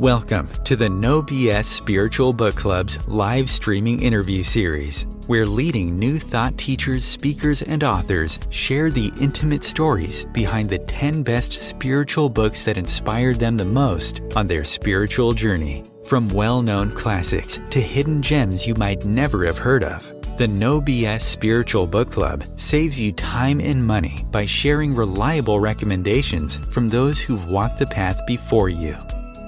Welcome to the No BS Spiritual Book Club's live streaming interview series, where leading new thought teachers, speakers, and authors share the intimate stories behind the 10 best spiritual books that inspired them the most on their spiritual journey. From well-known classics to hidden gems you might never have heard of, the No BS Spiritual Book Club saves you time and money by sharing reliable recommendations from those who've walked the path before you.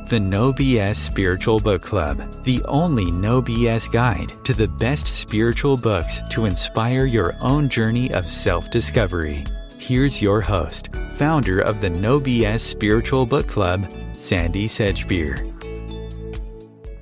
The No BS Spiritual Book Club, the only no BS guide to the best spiritual books to inspire your own journey of self-discovery. Here's your host, founder of the No BS Spiritual Book Club, Sandie Sedgbeer.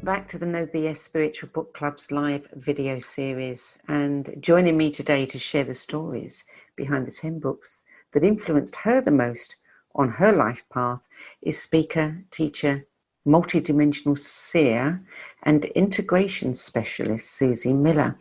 Back to the No BS Spiritual Book Club's live video series, and joining me today to share the stories behind the 10 books that influenced her the most on her life path is speaker, teacher, Multidimensional Seer and Integration Specialist SUZY MILLER.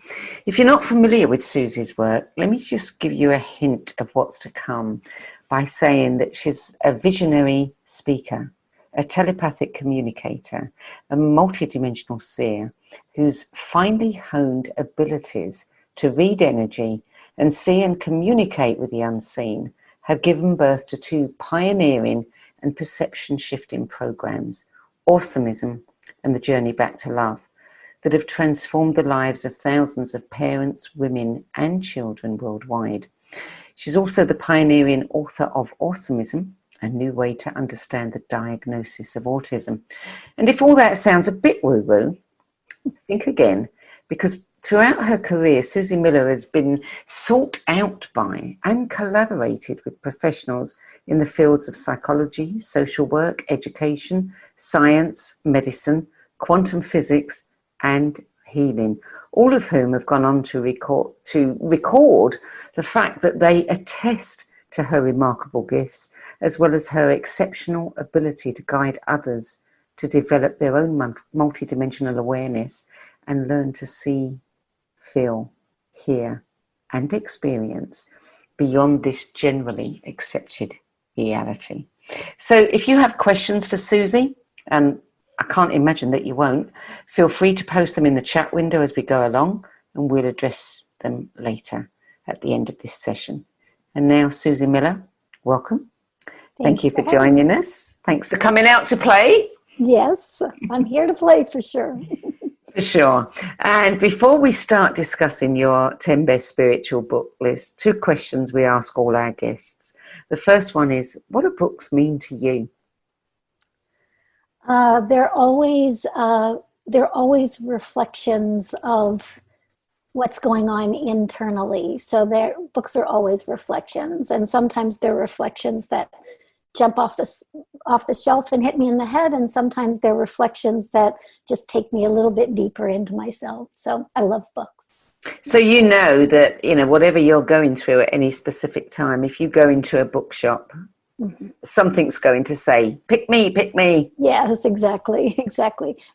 If you're not familiar with Suzy's work, let me just give you a hint of what's to come by saying that she's a visionary speaker, a telepathic communicator, a multidimensional seer whose finely honed abilities to read energy and see and communicate with the unseen have given birth to two pioneering and perception shifting programs, Awesomism and The Journey Back to Love, that have transformed the lives of thousands of parents, women and children worldwide. She's also the pioneering author of Awesomism, a new way to understand the diagnosis of autism. And if all that sounds a bit woo-woo, think again, because throughout her career, SUZY MILLER has been sought out by and collaborated with professionals in the fields of psychology, social work, education, science, medicine, quantum physics, and healing, all of whom have gone on to record the fact that they attest to her remarkable gifts, as well as her exceptional ability to guide others to develop their own multidimensional awareness and learn to see, feel, hear, and experience beyond this generally accepted reality. So if you have questions for Suzy, and I can't imagine that you won't, feel free to post them in the chat window as we go along, and we'll address them later at the end of this session. And now, SUZY MILLER, welcome. Thank you for joining us. Thanks for coming out to play. Yes, I'm here to play for sure. For sure. And before we start discussing your 10 best spiritual book list, two questions we ask all our guests. The first one is, what do books mean to you? They're always reflections of what's going on internally. So their books are always reflections, and sometimes they're reflections that jump off the shelf and hit me in the head, and sometimes they're reflections that just take me a little bit deeper into myself. So I love books. So you know that, whatever you're going through at any specific time, if you go into a bookshop, something's going to say, pick me, pick me. Yes, exactly.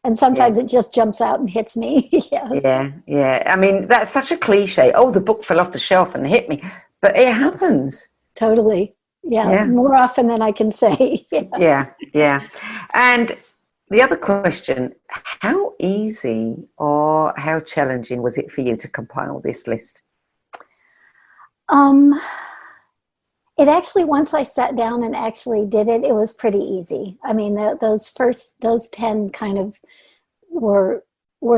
And sometimes it just jumps out and hits me. Yes. Yeah. I mean, that's such a cliche. Oh, the book fell off the shelf and hit me. But it happens. Totally. Yeah. More often than I can say. Yeah. And the other question, how easy or how challenging was it for you to compile this list? It actually, once I sat down and actually did it, it was pretty easy. I mean, those 10 kind of were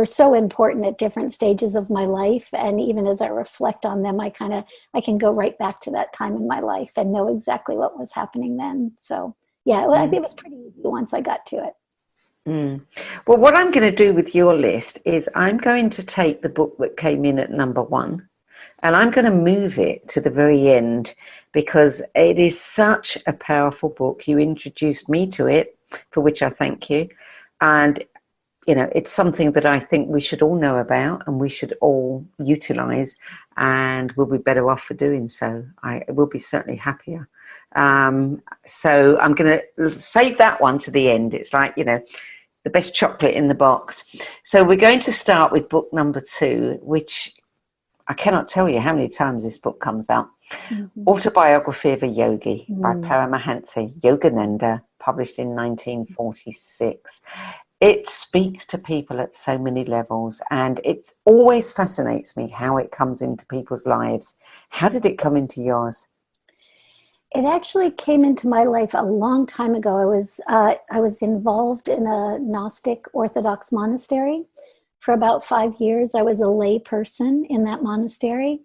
so important at different stages of my life. And even as I reflect on them, I can go right back to that time in my life and know exactly what was happening then. So yeah, I think it was pretty easy once I got to it. Well, what I'm going to do with your list is I'm going to take the book that came in at number 1 and I'm going to move it to the very end because it is such a powerful book. You introduced me to it, for which I thank you. And, it's something that I think we should all know about and we should all utilize, and we'll be better off for doing so. I will be certainly happier. So I'm going to save that one to the end. It's like, the best chocolate in the box. So we're going to start with book number 2, which I cannot tell you how many times this book comes out. Autobiography of a Yogi by Paramahansa Yogananda published in 1946. It speaks to people at so many levels, and it always fascinates me how it comes into people's lives. How did it come into yours? It actually came into my life a long time ago. I was involved in a Gnostic Orthodox monastery for about 5 years. I was a lay person in that monastery.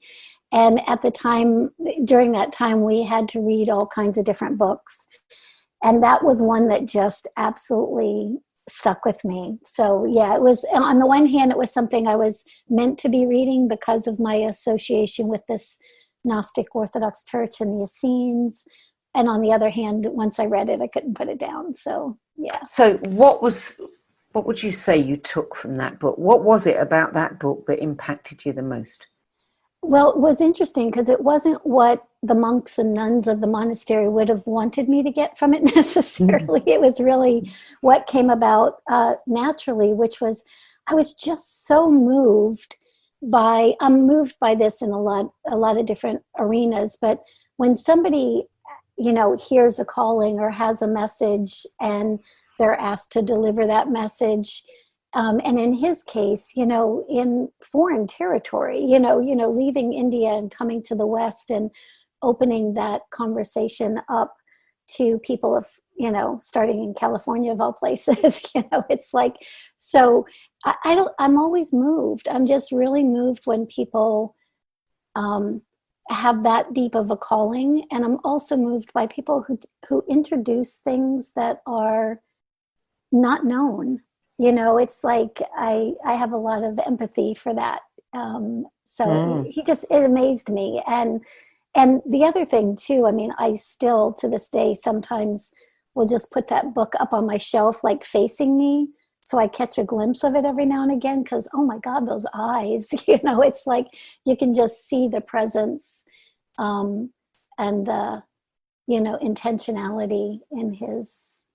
And at the time, during that time, we had to read all kinds of different books. And that was one that just absolutely stuck with me. So yeah, it was, on the one hand, it was something I was meant to be reading because of my association with this Gnostic Orthodox Church and the Essenes. And on the other hand, once I read it, I couldn't put it down. So yeah. So what would you say you took from that book? What was it about that book that impacted you the most? Well, it was interesting because it wasn't what the monks and nuns of the monastery would have wanted me to get from it necessarily. It was really what came about naturally, which was I was just so moved by, I'm moved by this in a lot of different arenas, but when somebody, hears a calling or has a message and they're asked to deliver that message, and in his case, in foreign territory, leaving India and coming to the West and opening that conversation up to people of, starting in California of all places, it's like, so I'm always moved. I'm just really moved when people have that deep of a calling. And I'm also moved by people who introduce things that are not known. It's like I have a lot of empathy for that. It amazed me. And the other thing too, I still to this day sometimes will just put that book up on my shelf, like facing me. So I catch a glimpse of it every now and again because, oh my God, those eyes, it's like you can just see the presence and the, intentionality in his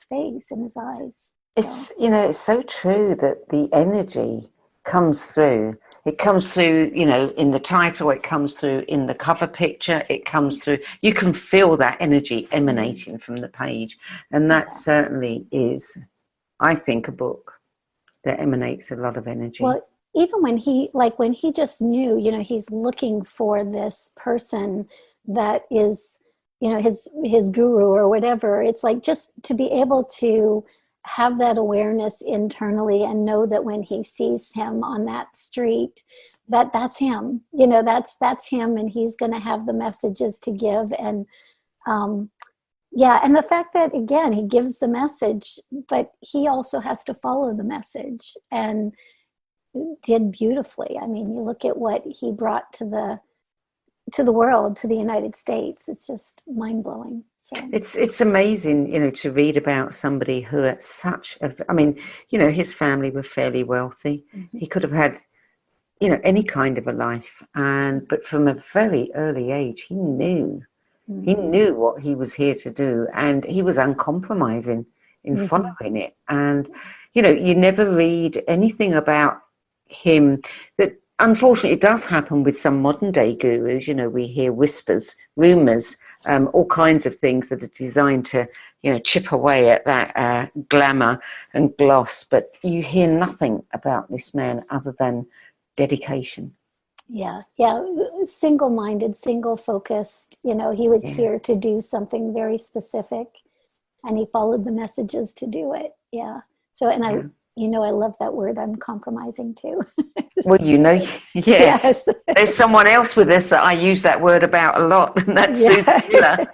face, in his eyes. So. It's so true that the energy comes through. It comes through, in the title, it comes through in the cover picture, it comes through. You can feel that energy emanating from the page. And that certainly is, I think, a book that emanates a lot of energy. Well, even when he just knew, he's looking for this person that is, his guru or whatever. It's like just to be able to have that awareness internally and know that when he sees him on that street, that's him, that's him, and he's going to have the messages to give. And and the fact that, again, he gives the message, but he also has to follow the message, and did beautifully. You look at what he brought to the world, to the United States. It's just mind-blowing. So it's amazing, to read about somebody who at such his family were fairly wealthy. Mm-hmm. He could have had, any kind of a life, but from a very early age, he knew what he was here to do, and he was uncompromising in following it. And, you never read anything about him that, unfortunately, it does happen with some modern day gurus. We hear whispers, rumors, all kinds of things that are designed to, chip away at that glamour and gloss. But you hear nothing about this man other than dedication. Yeah. Single-minded, single-focused. He was here to do something very specific, and he followed the messages to do it. Yeah. So, and I love that word, uncompromising, too. Well, yes. There's someone else with us that I use that word about a lot, and that's SUZY MILLER.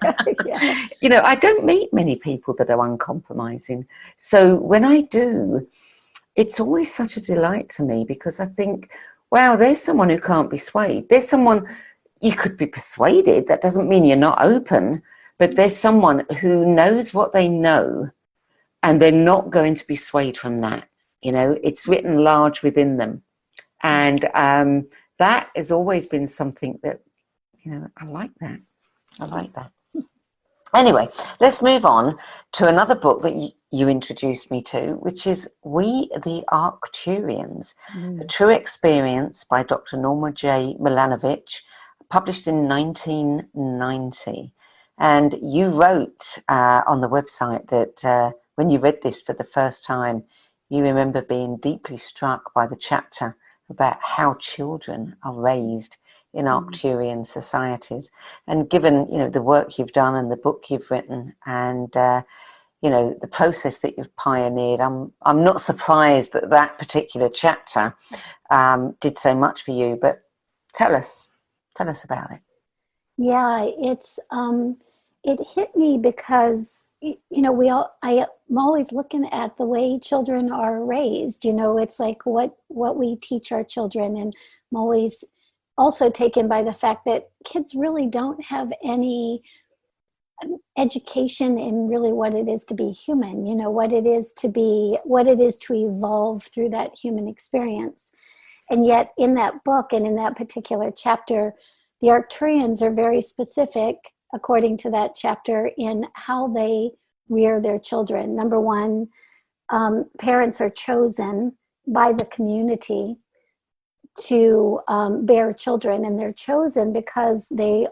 I don't meet many people that are uncompromising. So when I do, it's always such a delight to me, because I think, wow, there's someone who can't be swayed. There's someone you could be persuaded. That doesn't mean you're not open, but there's someone who knows what they know, and they're not going to be swayed from that. It's written large within them. And that has always been something that, I like that. Anyway, let's move on to another book that you introduced me to, which is We the Arcturians, A True Experience by Dr. Norma J. Milanovich, published in 1990. And you wrote on the website that when you read this for the first time, you remember being deeply struck by the chapter about how children are raised in Arcturian societies. And given, you know, the work you've done and the book you've written and you know, the process that you've pioneered, I'm not surprised that that particular chapter did so much for you. But tell us about it. Yeah, it hit me because, you know, I'm always looking at the way children are raised. You know, it's like what we teach our children, and I'm always also taken by the fact that kids really don't have any education in really what it is to be human, you know, what it is to evolve through that human experience. And yet in that book and in that particular chapter, the Arcturians are very specific, according to that chapter, in how they rear their children. Number one, parents are chosen by the community to bear children, and they're chosen because they're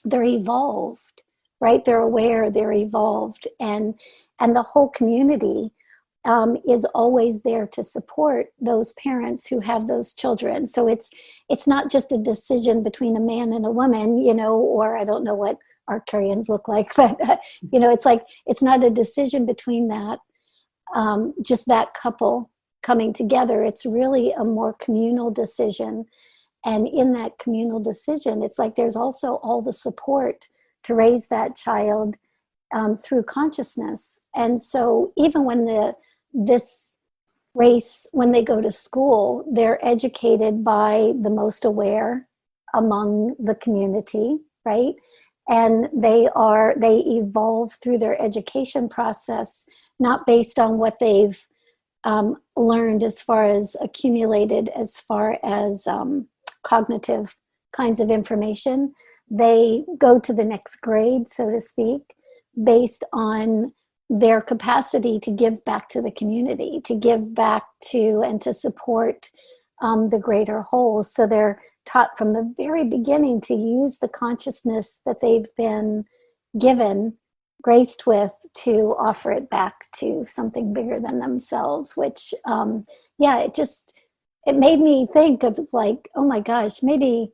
evolved, right? They're aware, they're evolved, and the whole community is always there to support those parents who have those children. So it's not just a decision between a man and a woman, you know, or I don't know what Arcturians look like, but you know, it's like it's not a decision between that just that couple coming together. It's really a more communal decision. And in that communal decision, it's like there's also all the support to raise that child through consciousness. And so even when this race, when they go to school, they're educated by the most aware among the community, right? And they evolve through their education process, not based on what they've learned as far as accumulated, as far as cognitive kinds of information. They go to the next grade, so to speak, based on their capacity to give back to the community, to give back to and to support the greater whole. So they're taught from the very beginning to use the consciousness that they've been given, graced with, to offer it back to something bigger than themselves, which, it made me think of like, oh my gosh, maybe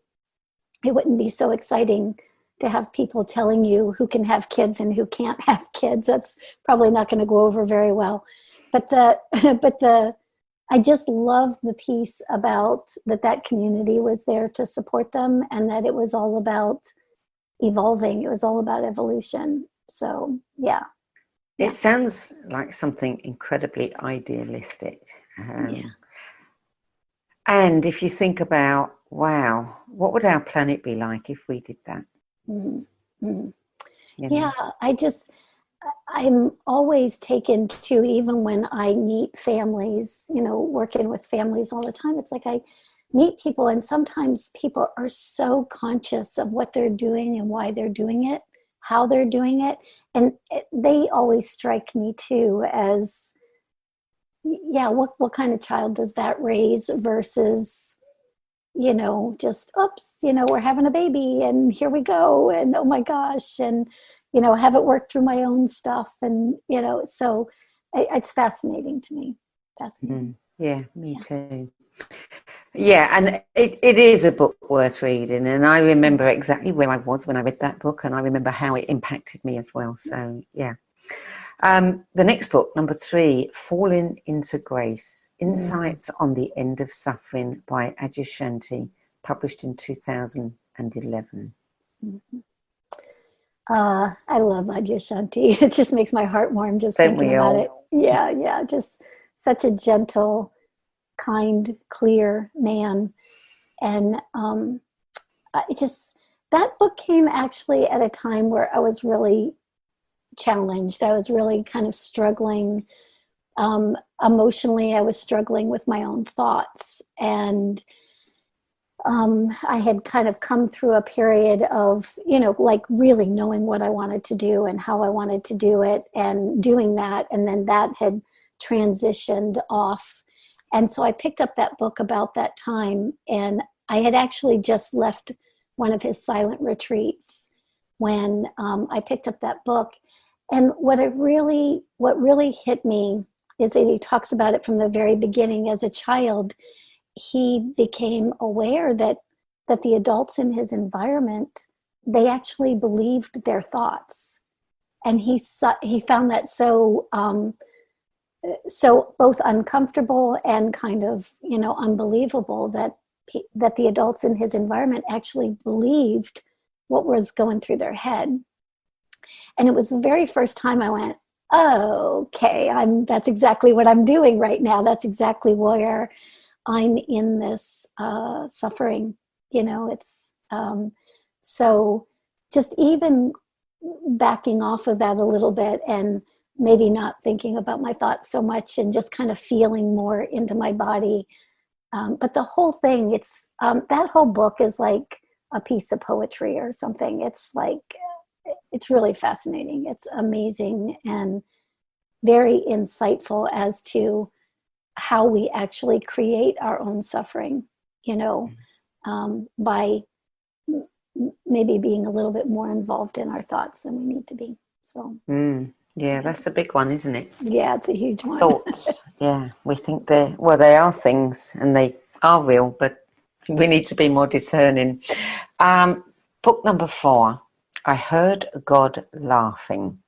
it wouldn't be so exciting to have people telling you who can have kids and who can't have kids. That's probably not going to go over very well. But I just love the piece about that community was there to support them, and that it was all about evolving. It was all about evolution. So, yeah. It sounds like something incredibly idealistic. And if you think about, wow, what would our planet be like if we did that? Mm-hmm. You know? Yeah, I'm always taken to, even when I meet families, you know, working with families all the time, it's like I meet people, and sometimes people are so conscious of what they're doing and why they're doing it, how they're doing it. And they always strike me too as, what kind of child does that raise versus, you know, just, oops, you know, we're having a baby and here we go. And oh my gosh. And, you know, have it work through my own stuff. And, you know, so it's fascinating to me. Fascinating. Yeah, me too. Yeah, and it is a book worth reading. And I remember exactly where I was when I read that book, and I remember how it impacted me as well. So, yeah. The next book, number 3, Falling into Grace, Insights on the End of Suffering by Adyashanti, published in 2011. Mm-hmm. I love Adyashanti. It just makes my heart warm just thinking about it. Yeah, just such a gentle, kind, clear man. And that book came actually at a time where I was really challenged. I was really kind of struggling emotionally. I was struggling with my own thoughts, and I had kind of come through a period of, you know, like really knowing what I wanted to do and how I wanted to do it and doing that. And then that had transitioned off. And so I picked up that book about that time, and I had actually just left one of his silent retreats when I picked up that book. And what really hit me is that he talks about it from the very beginning. As a child, he became aware that the adults in his environment, they actually believed their thoughts. And he found that so both uncomfortable and kind of, unbelievable that the adults in his environment actually believed what was going through their head. And it was the very first time I went, oh, okay, that's exactly what I'm doing right now. That's exactly where I'm in this suffering. It's so just even backing off of that a little bit and maybe not thinking about my thoughts so much and just kind of feeling more into my body. But the whole thing, it's that whole book is like a piece of poetry or something. It's like, it's really fascinating. It's amazing and very insightful as to how we actually create our own suffering, by maybe being a little bit more involved in our thoughts than we need to be. So, yeah, that's a big one, isn't it? Yeah, it's a huge one. Thoughts. Yeah, we think they are things and they are real, but we need to be more discerning. Book number 4, I Heard God Laughing.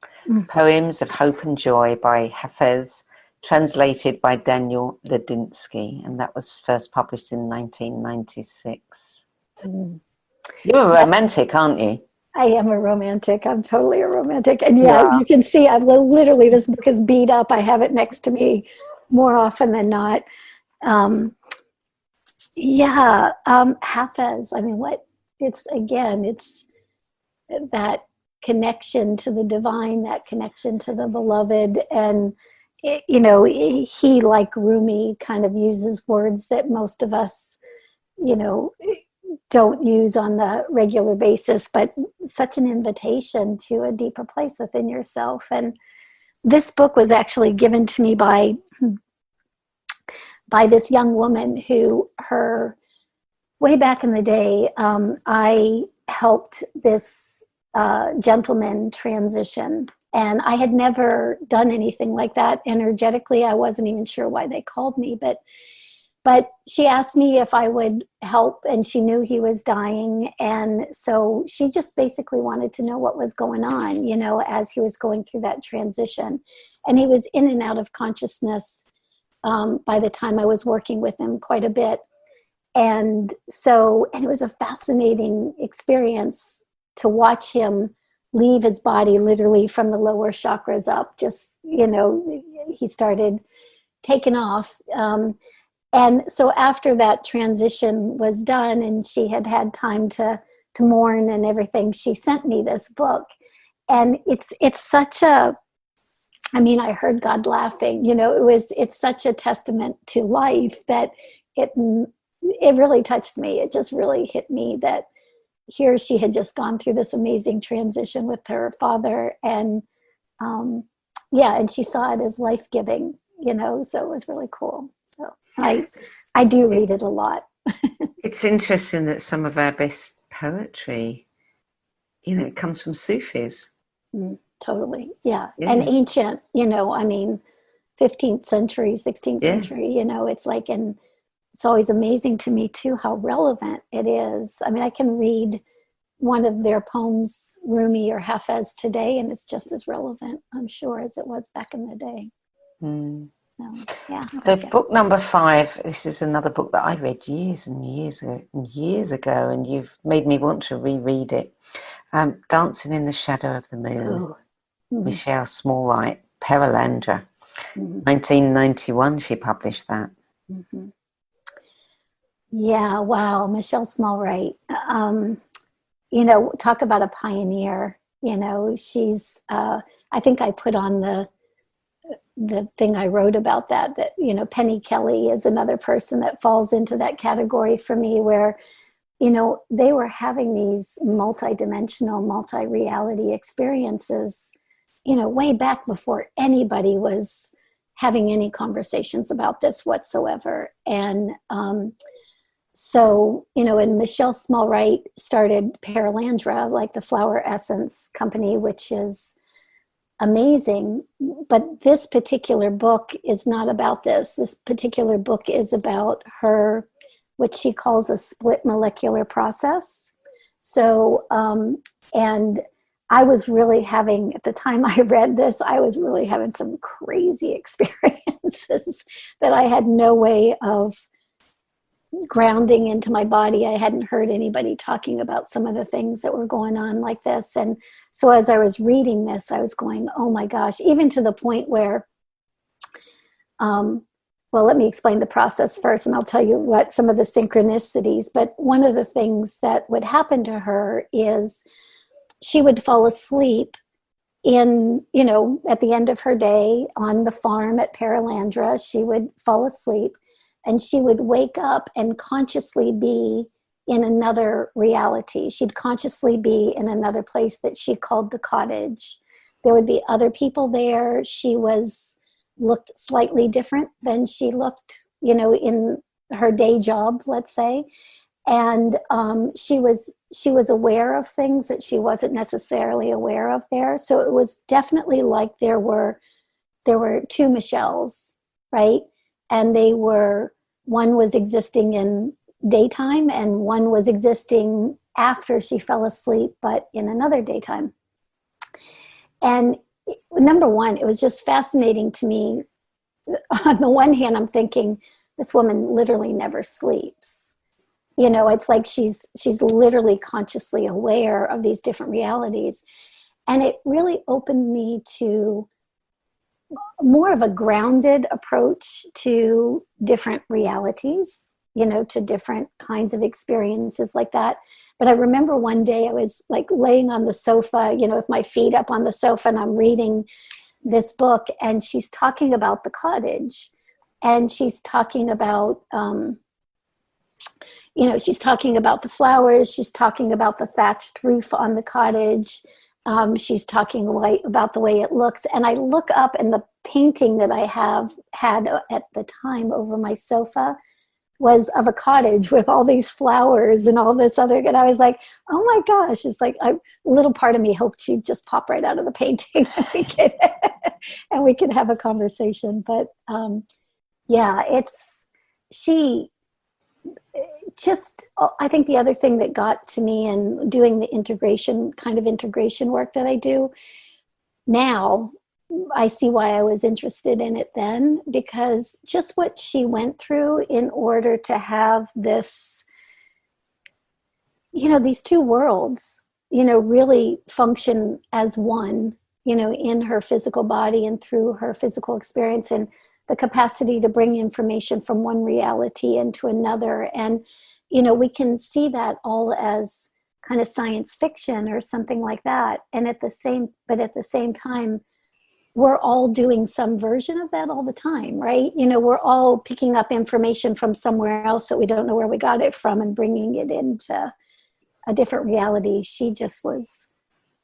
Poems of Hope and Joy by Hafez, translated by Daniel Ladinsky, and that was first published in 1996. You're a romantic, aren't you? I am a romantic. I'm totally a romantic. And you can see I've literally, this book is beat up. I have it next to me more often than not. Hafez, I mean, it's that connection to the divine, that connection to the beloved. And, he, like Rumi, kind of uses words that most of us, don't use on the regular basis, but such an invitation to a deeper place within yourself. And this book was actually given to me by this young woman who, way back in the day, I helped this gentleman transition. And I had never done anything like that energetically. I wasn't even sure why they called me, but she asked me if I would help, and she knew he was dying. And so she just basically wanted to know what was going on, as he was going through that transition. And he was in and out of consciousness by the time I was working with him quite a bit. And it was a fascinating experience to watch him leave his body literally from the lower chakras up. Just, he started taking off. And so after that transition was done and she had had time to mourn and everything, she sent me this book. And it's such a, I heard God laughing, it's such a testament to life that it really touched me. It just really hit me that here she had just gone through this amazing transition with her father. And and she saw it as life-giving, so it was really cool. So I do read it a lot. It's interesting that some of our best poetry, it comes from Sufis. Totally, yeah. And ancient, 15th century, 16th century, it's like, and it's always amazing to me too how relevant it is. I can read one of their poems, Rumi or Hafez, today, and it's just as relevant, I'm sure, as it was back in the day. So book number 5, this is another book that I read years and years ago, and you've made me want to reread it. Dancing in the Shadow of the Moon, Michelle Smallwright, Perelandra. 1991 she published that. Yeah, wow, Michelle Smallwright. Talk about a pioneer. She's, I think I put on the thing I wrote about that, Penny Kelly is another person that falls into that category for me, where, they were having these multi-dimensional, multi-reality experiences, way back before anybody was having any conversations about this whatsoever. And So, and Michelle Smallwright started Paralandra, like the flower essence company, which is amazing. But this particular book is not about this. This particular book is about her, what she calls a split molecular process. So, and I was really having, at the time I read this, I was really having some crazy experiences that I had no way of grounding into my body. I hadn't heard anybody talking about some of the things that were going on like this. And so as I was reading this, I was going, oh my gosh, even to the point where, well, let me explain the process first, and I'll tell you what some of the synchronicities. But one of the things that would happen to her is she would fall asleep in, at the end of her day on the farm at Paralandra. She would fall asleep and she would wake up and consciously be in another reality. She'd consciously be in another place that she called the cottage. There would be other people there. She looked slightly different than she looked, in her day job, let's say. And she was aware of things that she wasn't necessarily aware of there. So it was definitely like there were two Michelles, right? And one was existing in daytime and one was existing after she fell asleep, but in another daytime. And number one, it was just fascinating to me. On the one hand, I'm thinking, this woman literally never sleeps. It's like she's literally consciously aware of these different realities. And it really opened me to more of a grounded approach to different realities, to different kinds of experiences like that. But I remember one day I was like laying on the sofa, with my feet up on the sofa, and I'm reading this book, and she's talking about the cottage, and she's talking about, she's talking about the flowers. She's talking about the thatched roof on the cottage. She's talking about the way it looks. And I look up, and the painting that I had at the time over my sofa was of a cottage with all these flowers and all this other. And I was like, oh my gosh. It's like a little part of me hoped she'd just pop right out of the painting and we could have a conversation. But I think the other thing that got to me in doing the integration work that I do now, I see why I was interested in it then, because just what she went through in order to have this, these two worlds, really function as one, in her physical body and through her physical experience, and the capacity to bring information from one reality into another. And, we can see that all as kind of science fiction or something like that. And at the same time, we're all doing some version of that all the time, right? We're all picking up information from somewhere else that we don't know where we got it from and bringing it into a different reality. She just was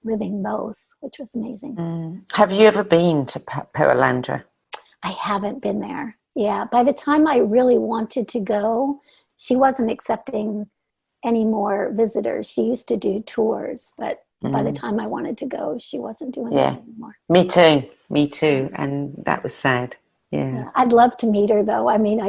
living both, which was amazing. Have you ever been to Paralandra? I haven't been there. Yeah. By the time I really wanted to go, she wasn't accepting any more visitors. She used to do tours, but by the time I wanted to go, she wasn't doing it anymore. Me too. And that was sad. Yeah. I'd love to meet her though. I mean,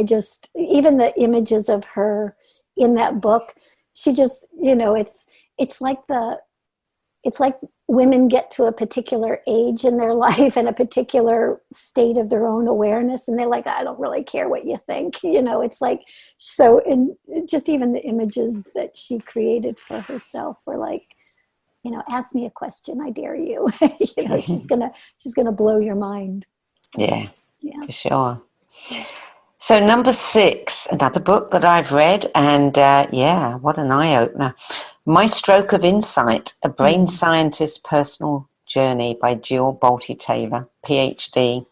even the images of her in that book, she just, it's like women get to a particular age in their life and a particular state of their own awareness, and they're like, I don't really care what you think. It's like, so in just even the images that she created for herself were like, ask me a question, I dare you. She's gonna blow your mind. Yeah, for sure. So number 6, another book that I've read, and what an eye-opener. My Stroke of Insight, A Brain Scientist's Personal Journey by Jill Bolte-Taylor, PhD.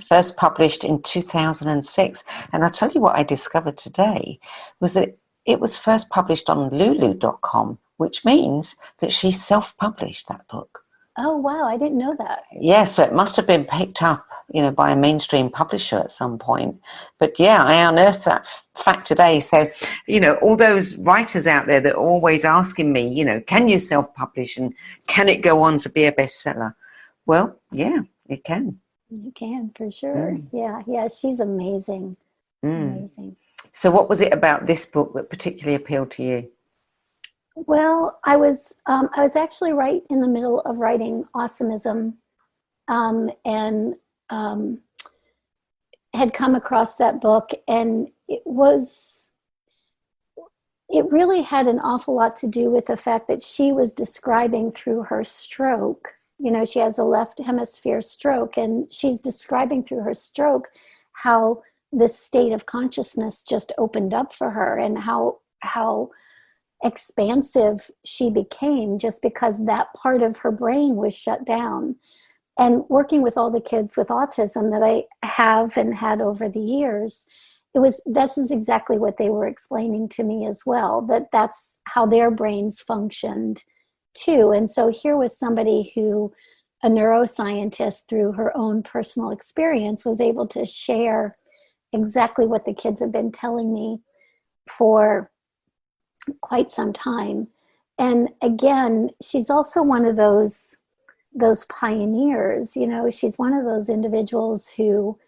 First published in 2006. And I'll tell you what I discovered today was that it was first published on lulu.com, which means that she self-published that book. Oh, wow. I didn't know that. Yeah, so it must have been picked up by a mainstream publisher at some point. But yeah, I unearthed that fact today. So, all those writers out there that are always asking me, can you self-publish and can it go on to be a bestseller? Well, yeah, it can. You can, for sure. Yeah, she's amazing. Amazing. So what was it about this book that particularly appealed to you? Well, I was actually right in the middle of writing Awesomism, and had come across that book, and it really had an awful lot to do with the fact that she was describing through her stroke. She has a left hemisphere stroke, and she's describing through her stroke how this state of consciousness just opened up for her, and how expansive she became just because that part of her brain was shut down. And working with all the kids with autism that I have and had over the years, this is exactly what they were explaining to me as well, that's how their brains functioned too. And so here was somebody who, a neuroscientist, through her own personal experience, was able to share exactly what the kids have been telling me for quite some time. And again, she's also one of those pioneers. She's one of those individuals who,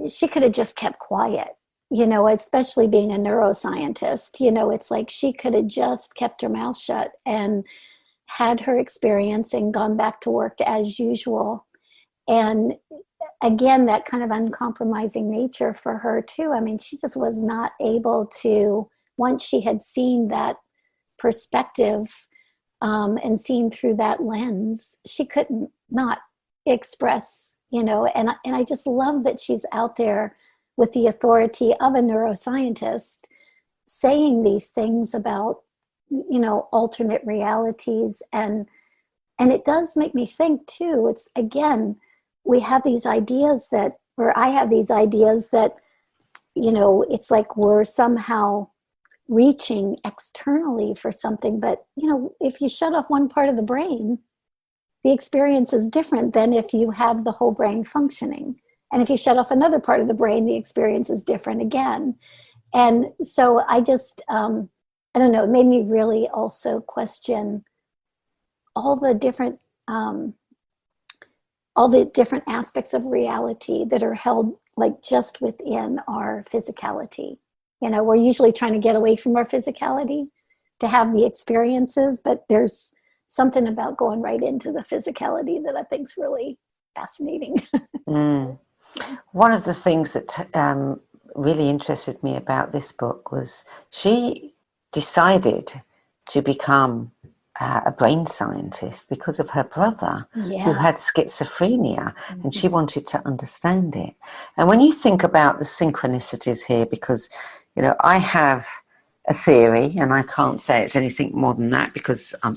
she could have just kept quiet, especially being a neuroscientist. It's like she could have just kept her mouth shut and had her experience and gone back to work as usual. And again, that kind of uncompromising nature for her too. I mean, she just was not able to, once she had seen that perspective and seen through that lens, she couldn't not express, and I just love that she's out there with the authority of a neuroscientist saying these things about, alternate realities. And it does make me think too, it's, again, we have these ideas I have these ideas that, it's like we're somehow reaching externally for something. But, if you shut off one part of the brain, the experience is different than if you have the whole brain functioning. And if you shut off another part of the brain, the experience is different again. And so I just, I don't know, it made me really also question all the different aspects of reality that are held like just within our physicality. We're usually trying to get away from our physicality to have the experiences, but there's something about going right into the physicality that I think is really fascinating. One of the things that really interested me about this book was she decided to become a brain scientist because of her brother who had schizophrenia, and she wanted to understand it. And when you think about the synchronicities here, because I have a theory, and I can't say it's anything more than that because I'm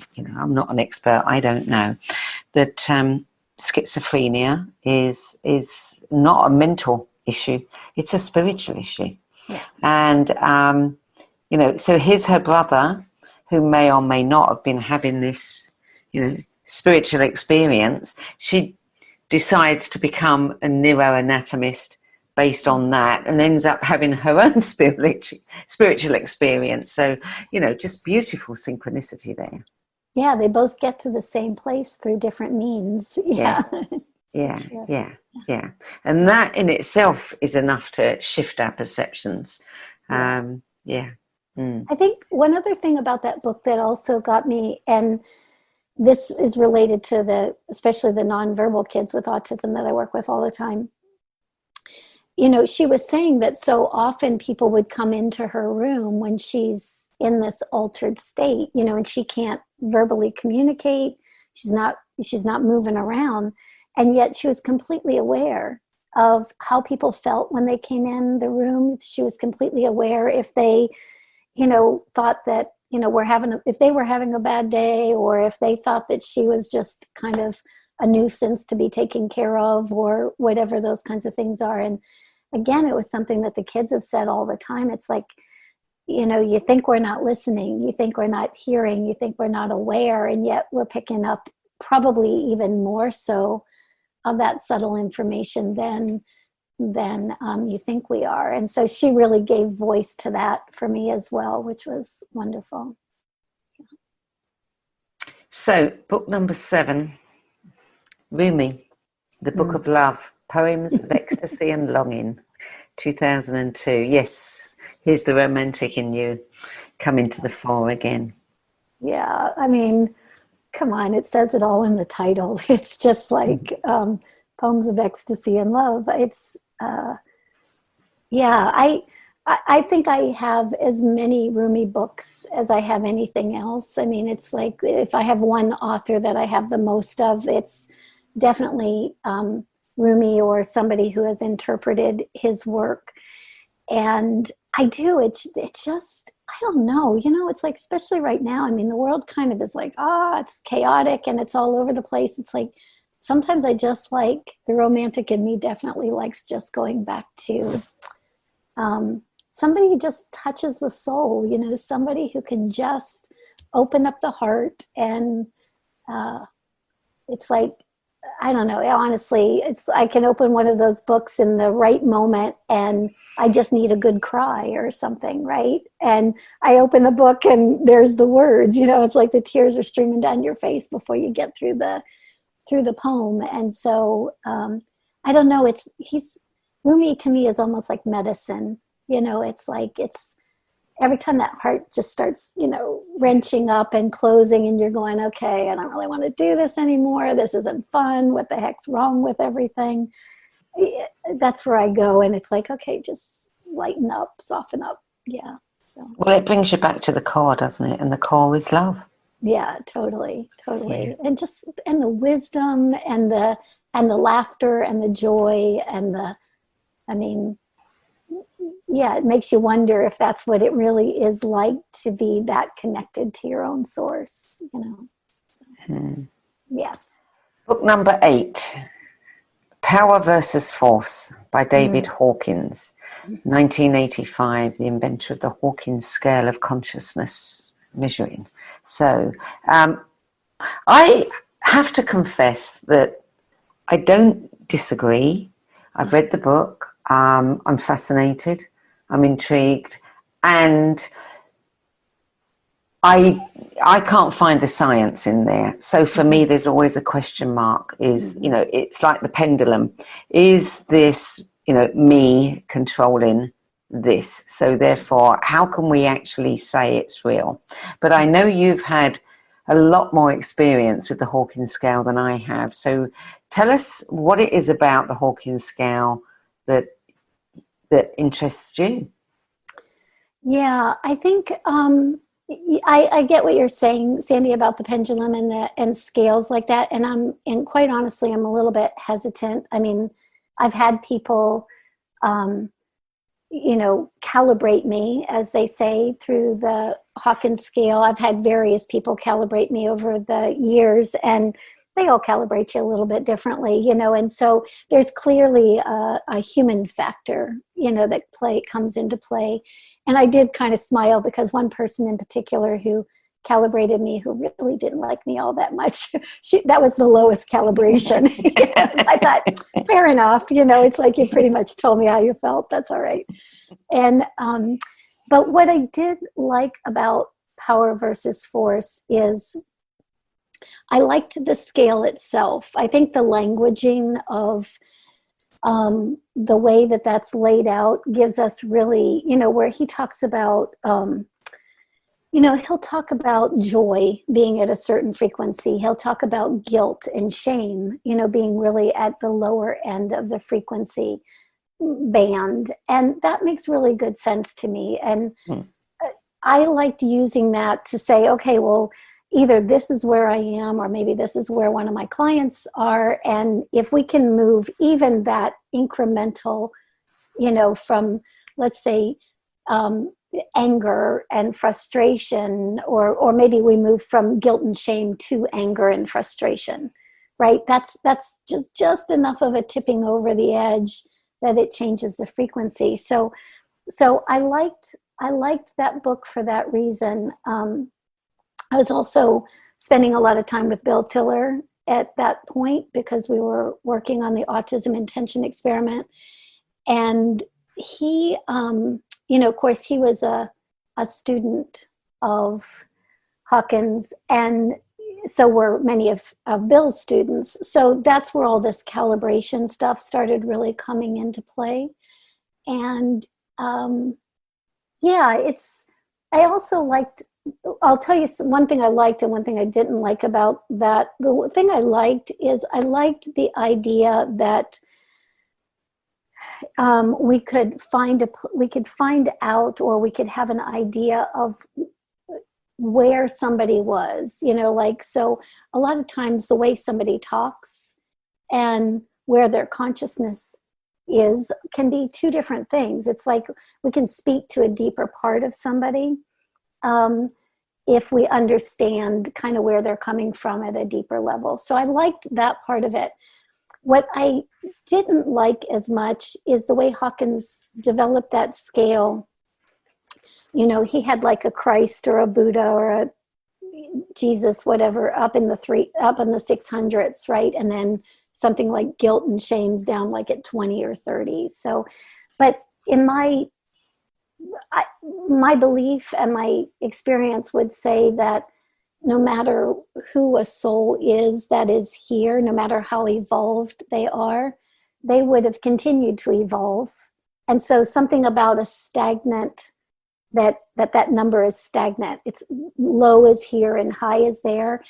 not an expert. I don't know that schizophrenia is not a mental issue; it's a spiritual issue. And so here's her brother, who may or may not have been having this, spiritual experience. She decides to become a neuroanatomist based on that, and ends up having her own spiritual experience. So, just beautiful synchronicity there. Yeah, they both get to the same place through different means. Yeah. And that in itself is enough to shift our perceptions. I think one other thing about that book that also got me, and this is related to especially the nonverbal kids with autism that I work with all the time. She was saying that so often people would come into her room when she's in this altered state, and she can't verbally communicate. She's not moving around. And yet she was completely aware of how people felt when they came in the room. She was completely aware if they, thought that, if they were having a bad day, or if they thought that she was just kind of a nuisance to be taken care of, or whatever those kinds of things are. And again, it was something that the kids have said all the time. It's like, you think we're not listening, you think we're not hearing, you think we're not aware, and yet we're picking up probably even more so that subtle information than you think we are. And so she really gave voice to that for me as well, which was wonderful. So, book number 7, Rumi, The Book of Love, Poems of Ecstasy and Longing, 2002. Yes, here's the romantic in you coming to the fore again. Yeah, I mean, come on, it says it all in the title. It's just like Poems of Ecstasy and Love. It's, I think I have as many Rumi books as I have anything else. I mean, it's like if I have one author that I have the most of, it's definitely Rumi or somebody who has interpreted his work. And I do, it's just, I don't know, it's like, especially right now, I mean, the world kind of is like, it's chaotic and it's all over the place. It's like, sometimes I just like, the romantic in me definitely likes just going back to somebody who just touches the soul, somebody who can just open up the heart. And it's like, I don't know, honestly, I can open one of those books in the right moment and I just need a good cry or something, right? And I open the book and there's the words, it's like the tears are streaming down your face before you get through the poem. And so I don't know, Rumi to me is almost like medicine. It's like, every time that heart just starts, wrenching up and closing and you're going, okay, I don't really want to do this anymore. This isn't fun. What the heck's wrong with everything? That's where I go. And it's like, okay, just lighten up, soften up. Yeah. So. Well, it brings you back to the core, doesn't it? And the core is love. Yeah, totally. Yeah. And the wisdom and the laughter and the joy and it makes you wonder if that's what it really is like to be that connected to your own source, Yeah. Book number 8, Power versus Force by David Hawkins, 1985, the inventor of the Hawkins scale of consciousness measuring. So I have to confess that I don't disagree. I've read the book. I'm fascinated. I'm intrigued, and I can't find the science in there. So for me, there's always a question mark. It's like the pendulum. Is this, me controlling this? So therefore, how can we actually say it's real? But I know you've had a lot more experience with the Hawkins scale than I have. So tell us what it is about the Hawkins scale that interests you. Yeah, I think I get what you're saying, Sandie, about the pendulum and scales like that. And quite honestly, I'm a little bit hesitant. I mean, I've had people, calibrate me, as they say, through the Hawkins scale. I've had various people calibrate me over the years, and they all calibrate you a little bit differently, and so there's clearly a human factor, that comes into play. And I did kind of smile because one person in particular who calibrated me, who really didn't like me all that much, that was the lowest calibration. I thought, fair enough, it's like you pretty much told me how you felt. That's all right. And but what I did like about Power versus Force is I liked the scale itself. I think the languaging of the way that's laid out gives us really, where he talks about, he'll talk about joy being at a certain frequency. He'll talk about guilt and shame, being really at the lower end of the frequency band. And that makes really good sense to me. And I liked using that to say, okay, well, either this is where I am, or maybe this is where one of my clients are. And if we can move even that incremental, from, let's say, anger and frustration, or maybe we move from guilt and shame to anger and frustration, right? That's just enough of a tipping over the edge that it changes the frequency. So I liked that book for that reason. I was also spending a lot of time with Bill Tiller, at that point because we were working on the autism intention experiment. And he, of course, he was a student of Hawkins, and so were many of Bill's students. So that's where all this calibration stuff started really coming into play. And I also liked, I'll tell you one thing I liked and one thing I didn't like about that. The thing I liked is I liked the idea that we could find out, or we could have an idea of where somebody was, so a lot of times the way somebody talks and where their consciousness is can be two different things. It's like we can speak to a deeper part of somebody if we understand kind of where they're coming from at a deeper level. So I liked that part of it. What I didn't like as much is the way Hawkins developed that scale. He had like a Christ or a Buddha or a Jesus, whatever, up in the 600s, right? And then something like guilt and shame's down like at 20 or 30. So, but in my belief and my experience would say that no matter who a soul is that is here, no matter how evolved they are, they would have continued to evolve. And so something about a stagnant, that number is stagnant. It's low is here and high is there,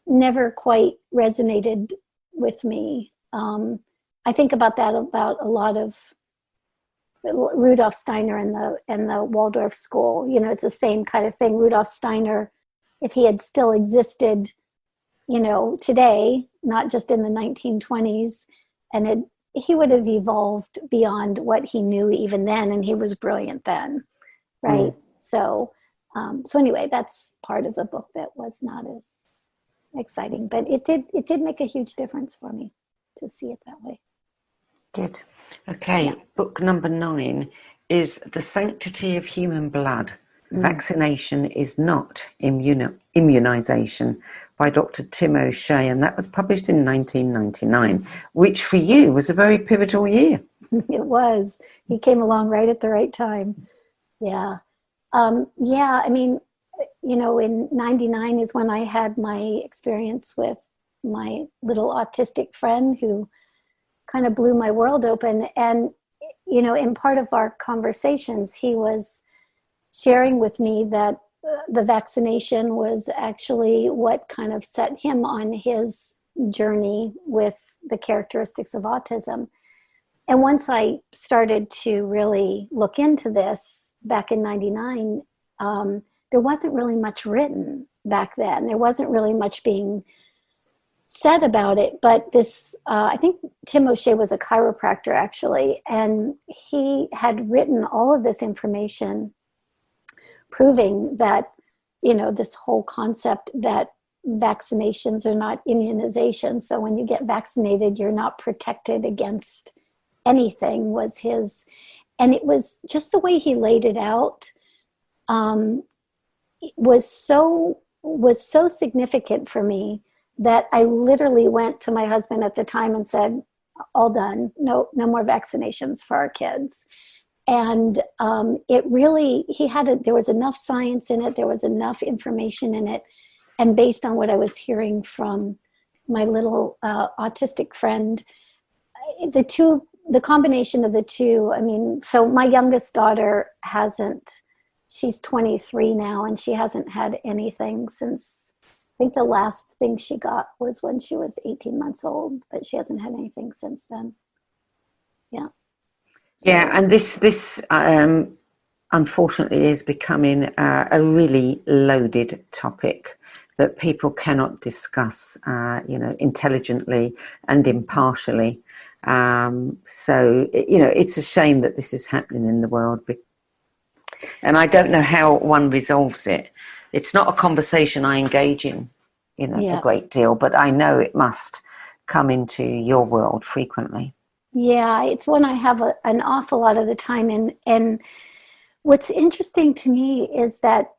never quite resonated with me. I think about that about a lot of Rudolf Steiner and the Waldorf school. It's the same kind of thing. Rudolf Steiner, if he had still existed, today, not just in the 1920s, and he would have evolved beyond what he knew even then, and he was brilliant then, right? Mm. So anyway, that's part of the book that was not as exciting, but it did make a huge difference for me to see it that way. Good. Okay, yeah. Book number 9 is The Sanctity of Human Blood. Vaccination is not immunization, by Dr. Tim O'Shea, and that was published in 1999, which for you was a very pivotal year. It was. He came along right at the right time. Yeah. I mean, in 99 is when I had my experience with my little autistic friend who kind of blew my world open. And, in part of our conversations, he was sharing with me that the vaccination was actually what kind of set him on his journey with the characteristics of autism. And once I started to really look into this back in 99, there wasn't really much written back then. There wasn't really much being said about it, but this, I think Tim O'Shea was a chiropractor actually, and he had written all of this information proving that, this whole concept that vaccinations are not immunization. So when you get vaccinated, you're not protected against anything was his. And it was just the way he laid it out was so significant for me that I literally went to my husband at the time and said, all done, no more vaccinations for our kids. And it really, there was enough science in it, there was enough information in it. And based on what I was hearing from my little autistic friend, the combination of the two, I mean, so my youngest daughter she's 23 now, and she hasn't had anything since, I think the last thing she got was when she was 18 months old, but she hasn't had anything since then. Yeah. So. Yeah, and this unfortunately is becoming a really loaded topic that people cannot discuss, intelligently and impartially. So, it's a shame that this is happening in the world. And I don't know how one resolves it. It's not a conversation I engage in, a great deal, but I know it must come into your world frequently. Yeah, it's one I have an awful lot of the time. And what's interesting to me is that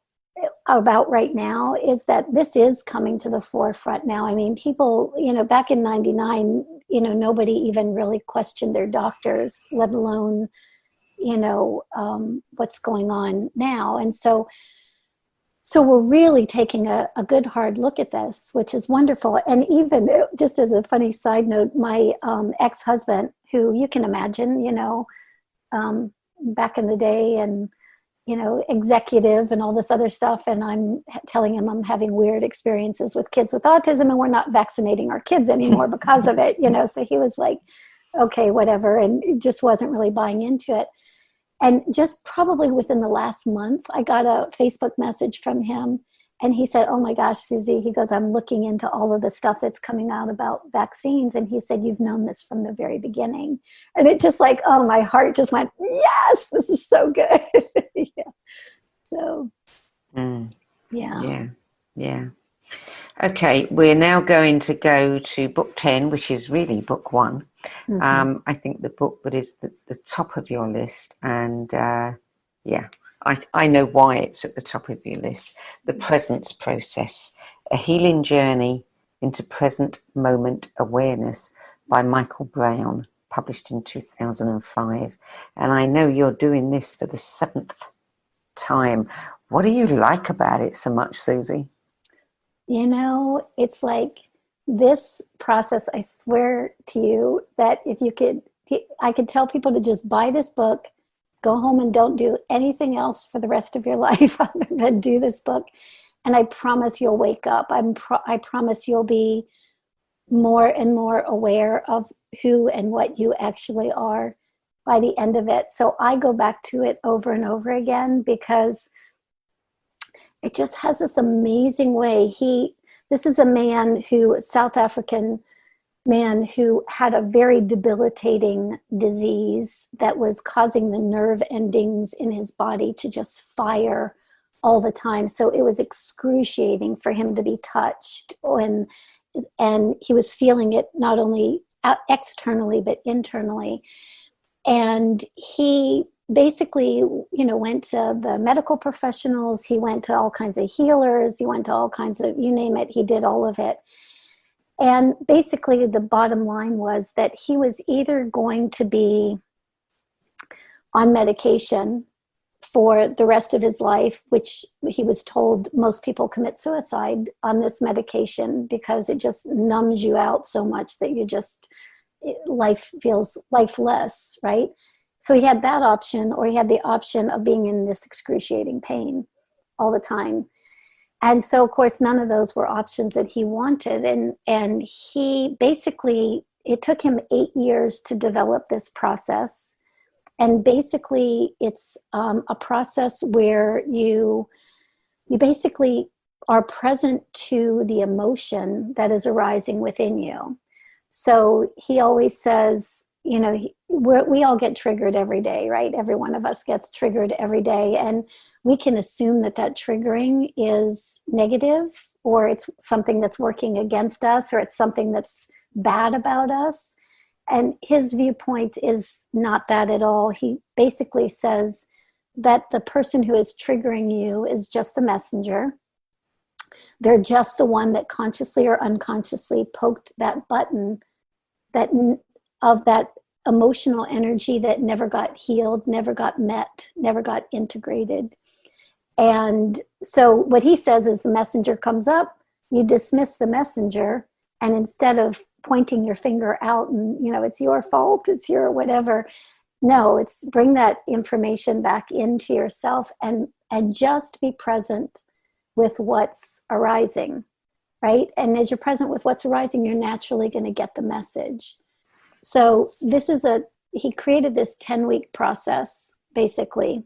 about right now is that this is coming to the forefront now. I mean, people, back in 99, nobody even really questioned their doctors, let alone, what's going on now. And so we're really taking a good hard look at this, which is wonderful. And even just as a funny side note, my ex-husband, who you can imagine, back in the day, and executive and all this other stuff. And I'm telling him I'm having weird experiences with kids with autism, and we're not vaccinating our kids anymore because of it, So he was like, okay, whatever. And just wasn't really buying into it. And just probably within the last month, I got a Facebook message from him. And he said, oh my gosh, Suzy, he goes, I'm looking into all of the stuff that's coming out about vaccines. And he said, you've known this from the very beginning. And it just like, oh, my heart just went, yes, this is so good. Yeah. So, Yeah. Okay, we're now going to go to book 10, which is really book 1. Mm-hmm. I think the book that is the top of your list. And I know why it's at the top of your list. The Presence Process, A Healing Journey into Present Moment Awareness by Michael Brown, published in 2005. And I know you're doing this for the 7th time. What do you like about it so much, Suzy? It's like this process, I swear to you that I could tell people to just buy this book, go home and don't do anything else for the rest of your life other than do this book. And I promise you'll wake up. I promise you'll be more and more aware of who and what you actually are by the end of it. So I go back to it over and over again because it just has this amazing way. This is a man South African man who had a very debilitating disease that was causing the nerve endings in his body to just fire all the time. So it was excruciating for him to be touched. And he was feeling it not only externally, but internally. And he basically, went to the medical professionals. He went to all kinds of healers. He went to all kinds of, you name it, he did all of it. And basically the bottom line was that he was either going to be on medication for the rest of his life, which he was told most people commit suicide on this medication because it just numbs you out so much that life feels lifeless, right? So he had that option, or he had the option of being in this excruciating pain all the time. And so, of course, none of those were options that he wanted. And he basically, it took him 8 years to develop this process. And basically, it's a process where you basically are present to the emotion that is arising within you. So he always says, we all get triggered every day, right? Every one of us gets triggered every day. And we can assume that triggering is negative, or it's something that's working against us, or it's something that's bad about us. And his viewpoint is not that at all. He basically says that the person who is triggering you is just the messenger. They're just the one that consciously or unconsciously poked that button of that emotional energy that never got healed, never got met, never got integrated. And so what he says is the messenger comes up, you dismiss the messenger, and instead of pointing your finger out and, it's your fault, it's your whatever, no, it's bring that information back into yourself and just be present with what's arising, right? And as you're present with what's arising, you're naturally going to get the message. So he created this 10-week process, basically,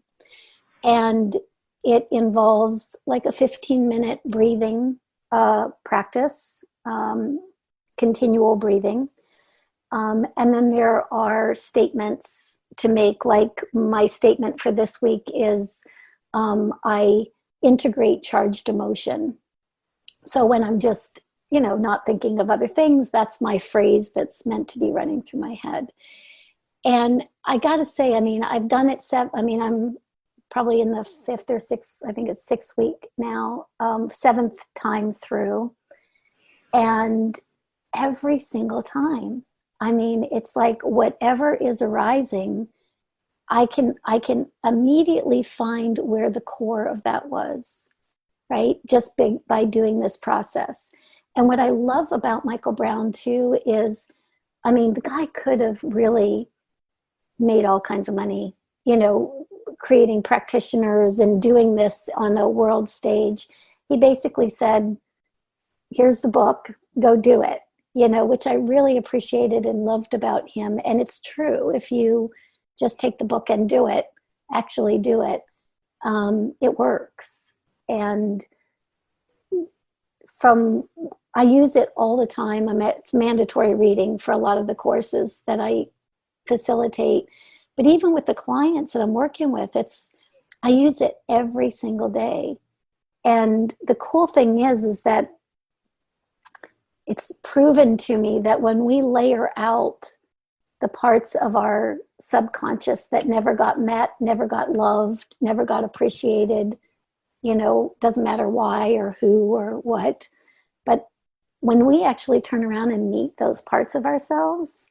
and it involves like a 15-minute breathing practice, continual breathing. And then there are statements to make, like my statement for this week is, I integrate charged emotion. So when I'm just not thinking of other things, that's my phrase that's meant to be running through my head. And I got to say, I've done it. I'm probably in the 5th or 6th, I think it's 6th week now, 7th time through. And every single time, I mean, it's like whatever is arising, I can immediately find where the core of that was, right? Just by doing this process. And what I love about Michael Brown too is, I mean, the guy could have really made all kinds of money, you know, creating practitioners and doing this on a world stage. He basically said, here's the book, go do it, you know, which I really appreciated and loved about him. And it's true. If you just take the book and do it, actually do it, it works. And I use it all the time. It's mandatory reading for a lot of the courses that I facilitate. But even with the clients that I'm working with, I use it every single day. And the cool thing is that it's proven to me that when we layer out the parts of our subconscious that never got met, never got loved, never got appreciated, you know, doesn't matter why or who or what, but when we actually turn around and meet those parts of ourselves,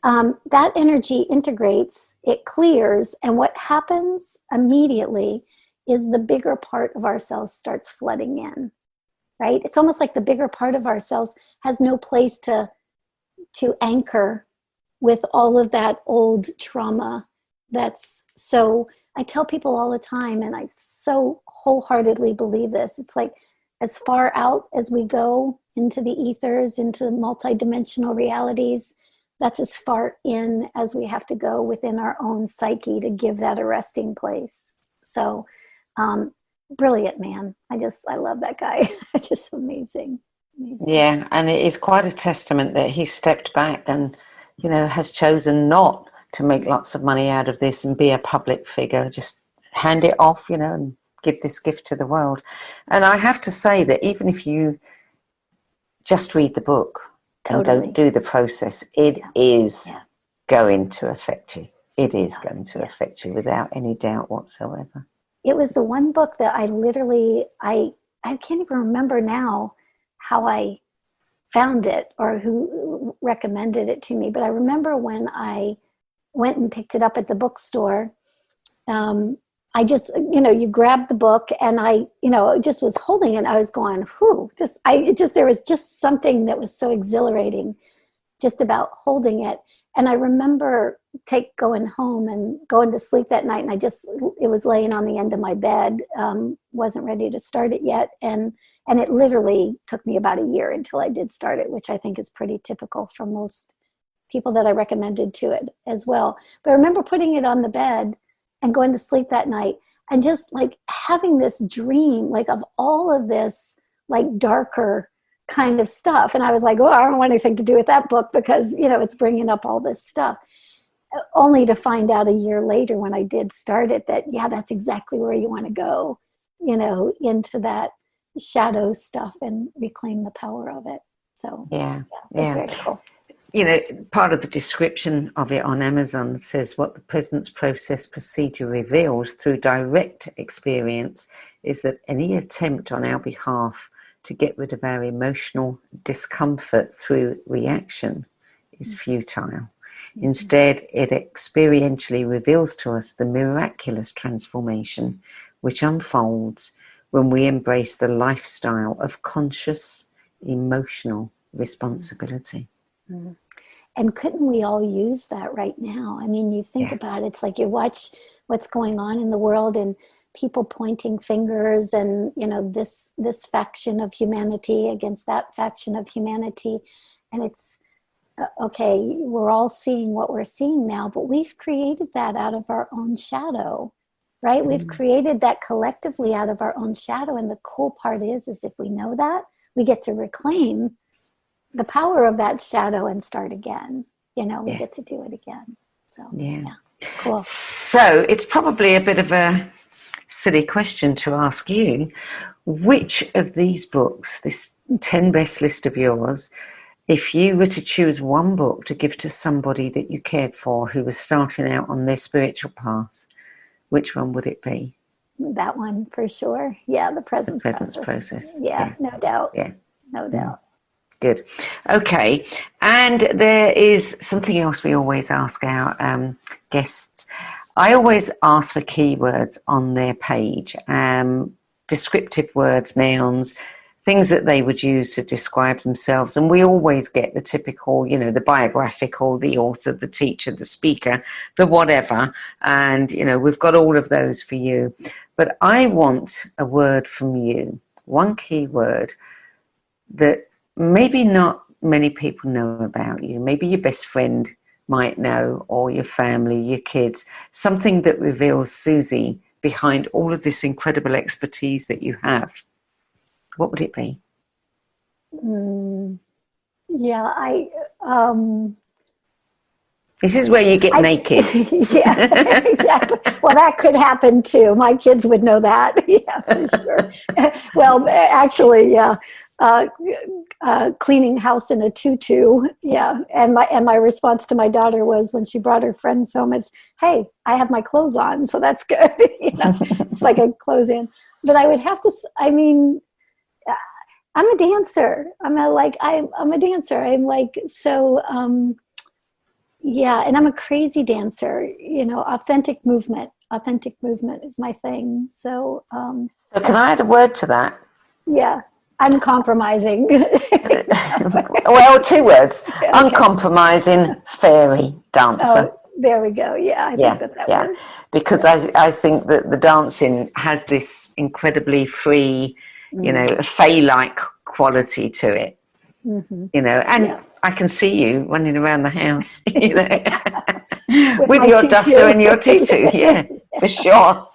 that energy integrates, it clears, and what happens immediately is the bigger part of ourselves starts flooding in, right? It's almost like the bigger part of ourselves has no place to anchor with all of that old trauma. So I tell people all the time, and I so wholeheartedly believe this, it's like as far out as we go into the ethers, into multidimensional realities, that's as far in as we have to go within our own psyche to give that a resting place. So brilliant, man. I love that guy. It's just amazing. Yeah, and it is quite a testament that he stepped back and, you know, has chosen not to make lots of money out of this and be a public figure. Just hand it off, you know, and give this gift to the world. And I have to say that even if you just read the book and don't do the process, it is going to affect you. It is going to affect you without any doubt whatsoever. It was the one book that I literally, I can't even remember now how I found it or who recommended it to me. But I remember when I went and picked it up at the bookstore, I just, you know, you grab the book and I, you know, just was holding it. I was going, whew, there was just something that was so exhilarating just about holding it. And I remember going home and going to sleep that night, and it was laying on the end of my bed, wasn't ready to start it yet. And it literally took me about a year until I did start it, which I think is pretty typical for most people that I recommended to it as well. But I remember putting it on the bed and going to sleep that night and just like having this dream, like of all of this, like darker kind of stuff. And I was like, oh, I don't want anything to do with that book because, you know, it's bringing up all this stuff. Only to find out a year later when I did start it that, yeah, that's exactly where you want to go, you know, into that shadow stuff and reclaim the power of it. So, yeah. Very cool. You know, part of the description of it on Amazon says what the presence process procedure reveals through direct experience is that any attempt on our behalf to get rid of our emotional discomfort through reaction is futile. Instead, it experientially reveals to us the miraculous transformation which unfolds when we embrace the lifestyle of conscious emotional responsibility. Mm. And couldn't we all use that right now? I mean, you think about it, it's like you watch what's going on in the world and people pointing fingers and, you know, this faction of humanity against that faction of humanity. And it's, okay, we're all seeing what we're seeing now, but we've created that out of our own shadow, right? We've created that collectively out of our own shadow. And the cool part is if we know that, we get to reclaim the power of that shadow and start again. You know, we get to do it again. So, cool. So it's probably a bit of a silly question to ask you. Which of these books, this 10 best list of yours, if you were to choose one book to give to somebody that you cared for who was starting out on their spiritual path, which one would it be? That one for sure. Yeah, the presence process. Yeah, no doubt. Yeah. No doubt. Good. Okay. And there is something else we always ask our guests. I always ask for keywords on their page, descriptive words, nouns, things that they would use to describe themselves. And we always get the typical, the biographical, the author, the teacher, the speaker, the whatever. And, we've got all of those for you. But I want a word from you, one key word that maybe not many people know about you. Maybe your best friend might know, or your family, your kids, something that reveals Suzy behind all of this incredible expertise that you have. What would it be? Yeah, this is where you get naked. Yeah, exactly. Well, that could happen too. My kids would know that. Yeah, for sure. Well, actually, yeah. Cleaning house in a tutu. Yeah. And my response to my daughter was, when she brought her friends home, it's, hey, I have my clothes on, so that's good. It's like a clothes in. But I would have to, I'm a dancer. I'm a dancer. I'm like, so, yeah, and I'm a crazy dancer, authentic movement is my thing. So, so can I add a word to that? Yeah, uncompromising. Well, 2 words. Okay. Uncompromising fairy dancer. Oh, there we go. Yeah, I think that works. Because I think that the dancing has this incredibly free, fey-like quality to it. Mm-hmm. And I can see you running around the house, with your duster and your tutu. Yeah, for sure.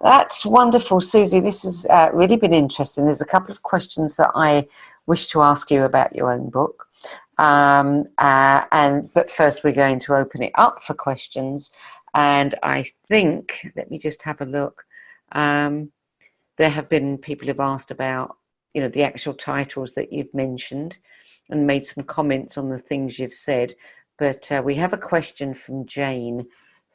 That's wonderful, Suzy. This has really been interesting. There's a couple of questions that I wish to ask you about your own book. But first we're going to open it up for questions. And I think, let me just have a look. There have been people who've asked about, the actual titles that you've mentioned and made some comments on the things you've said. But we have a question from Jane,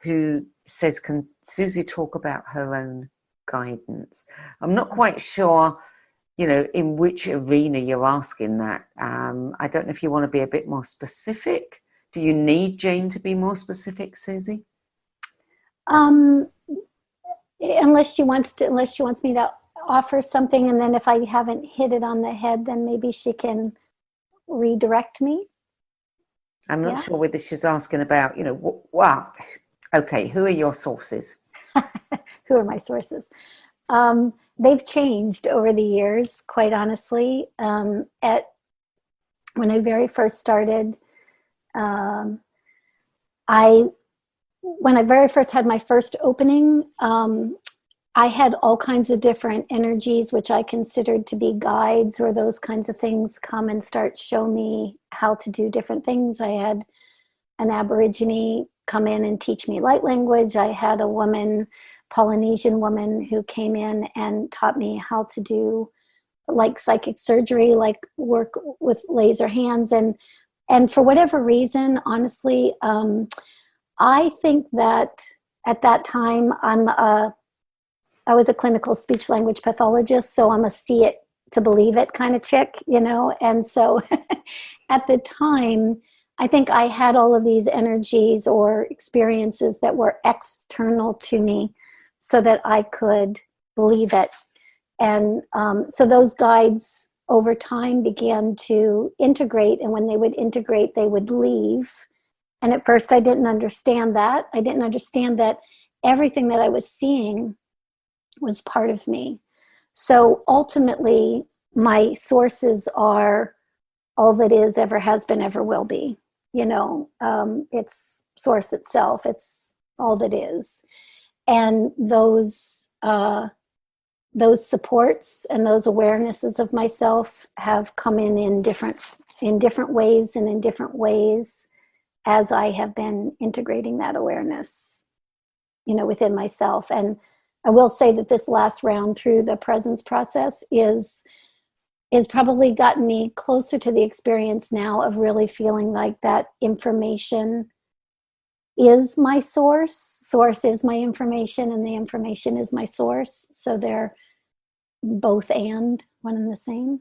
who says, can Suzy talk about her own guidance? I'm not quite sure, in which arena you're asking that. I don't know if you want to be a bit more specific. Do you need Jane to be more specific, Suzy? Unless she wants me to offer something, and then if I haven't hit it on the head, then maybe she can redirect me. I'm not sure whether she's asking about, wow. Okay, who are your sources? Who are my sources? They've changed over the years, quite honestly. When I very first started, when I very first had my first opening, I had all kinds of different energies, which I considered to be guides, or those kinds of things, come and start show me how to do different things. I had an Aborigine come in and teach me light language. I had a woman, Polynesian woman, who came in and taught me how to do like psychic surgery, like work with laser hands. And for whatever reason, honestly, I think that at that time I was a clinical speech language pathologist, so I'm a see it to believe it kind of chick, and so at the time, I think I had all of these energies or experiences that were external to me so that I could believe it. And so those guides over time began to integrate, and when they would integrate, they would leave. And at first I didn't understand that. I didn't understand that everything that I was seeing was part of me. So ultimately, my sources are all that is, ever has been, ever will be. It's source itself. It's all that is. And those supports and those awarenesses of myself have come in different ways and in different ways as I have been integrating that awareness, within myself. And I will say that this last round through the presence process is probably gotten me closer to the experience now of really feeling like that information is my source. Source is my information, and the information is my source. So they're both and one and the same.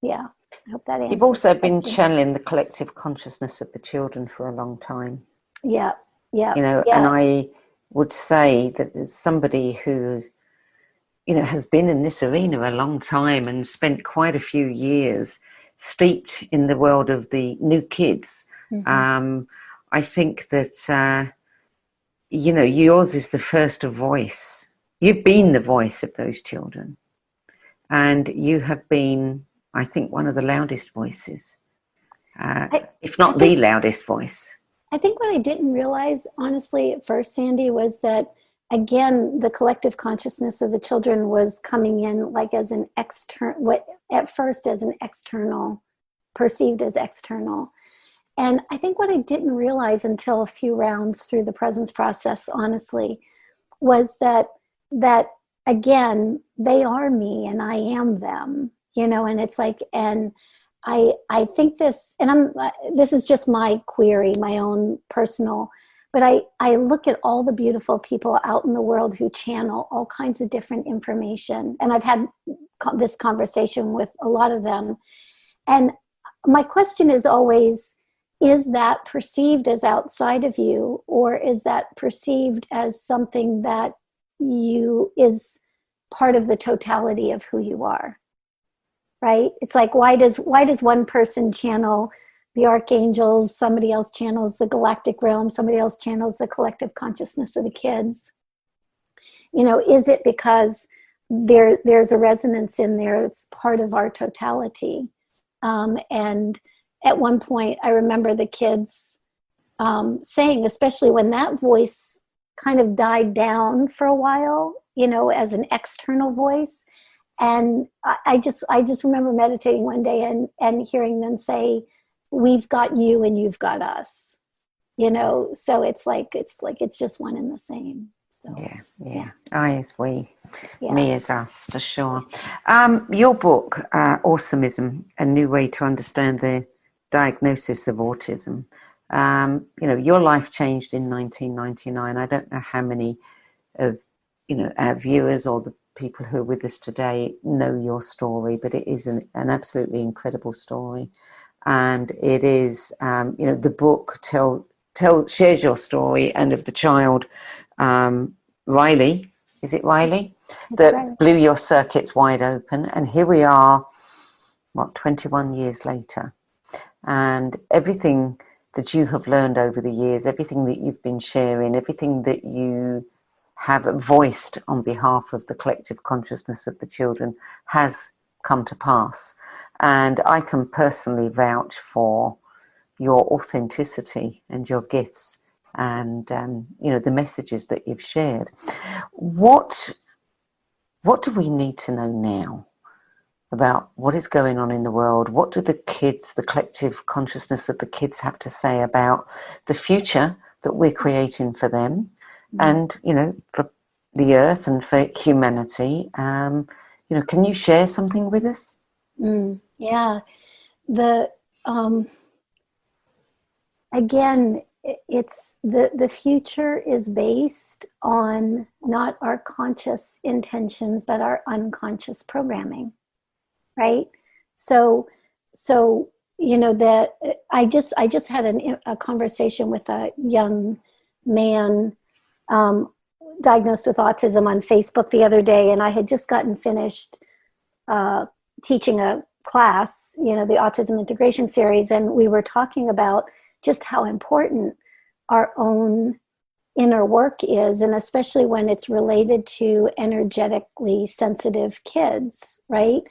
Yeah, I hope that answers. You've also the been question. channeling the collective consciousness of the children for a long time. Yeah, yeah. You know, yeah. and I would say that as somebody who, you know, has been in this arena a long time and spent quite a few years steeped in the world of the new kids, I think that, you know, yours is the first voice. You've been the voice of those children. And you have been, I think, one of the loudest voices, if not the loudest voice. I think what I didn't realize, honestly, at first, Sandie, was that, again, the collective consciousness of the children was coming in like as an external, what at first as an external, perceived as external. And I think what I didn't realize until a few rounds through the presence process, honestly, was that again, they are me and I am them, you know, and it's like, and I think this, and this is just my query, my own personal, but I look at all the beautiful people out in the world who channel all kinds of different information. And I've had this conversation with a lot of them. And my question is always, is that perceived as outside of you, or is that perceived as something that is part of the totality of who you are? Right? It's like, why does one person channel the archangels, somebody else channels the galactic realm, somebody else channels the collective consciousness of the kids? You know, is it because there's a resonance in there? It's part of our totality. And at one point, I remember the kids saying, especially when that voice kind of died down for a while, you know, as an external voice. And I just remember meditating one day and hearing them say, we've got you and you've got us, you know? So it's just one and the same. So, yeah. I is we, yeah. me is us, for sure. Your book, Awesomism, A New Way to Understand the Diagnosis of Autism. You know, your life changed in 1999. I don't know how many of, you know, our viewers or the people who are with us today know your story, but it is an absolutely incredible story. And it is, you know, the book shares your story, and of the child, Riley, is it Riley? That right. blew your circuits wide open. And here we are, 21 years later. And everything that you have learned over the years, everything that you've been sharing, everything that you have voiced on behalf of the collective consciousness of the children has come to pass. And I can personally vouch for your authenticity and your gifts and, you know, the messages that you've shared. What do we need to know now about what is going on in the world? What do the kids, the collective consciousness of the kids, have to say about the future that we're creating for them? And, you know, for the earth and for humanity, you know, can you share something with us? Yeah. Again, it's the future is based on not our conscious intentions, but our unconscious programming, right? So, you know, that I just had a conversation with a young man, diagnosed with autism on Facebook the other day, and I had just gotten finished teaching a class, you know, the Autism Integration Series, and we were talking about just how important our own inner work is, and especially when it's related to energetically sensitive kids, right?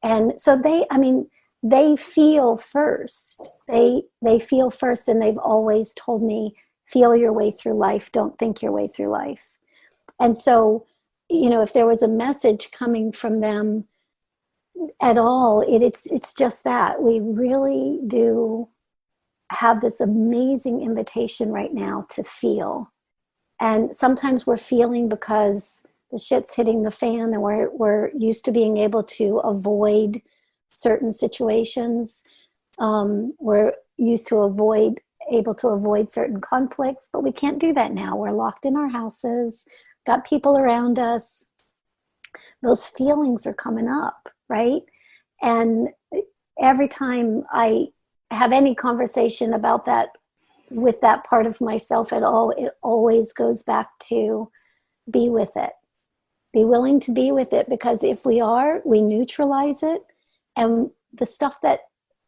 And so they feel first. They feel first, and they've always told me, feel your way through life, don't think your way through life. And so, you know, if there was a message coming from them at all, it's just that we really do have this amazing invitation right now to feel. And sometimes we're feeling because the shit's hitting the fan, and we're used to being able to avoid certain situations. We're used to avoid able to avoid certain conflicts, but we can't do that now. We're locked in our houses, got people around us. Those feelings are coming up, right? And every time I have any conversation about that with that part of myself at all, it always goes back to be with it. Be willing to be with it, because if we are, we neutralize it, and the stuff that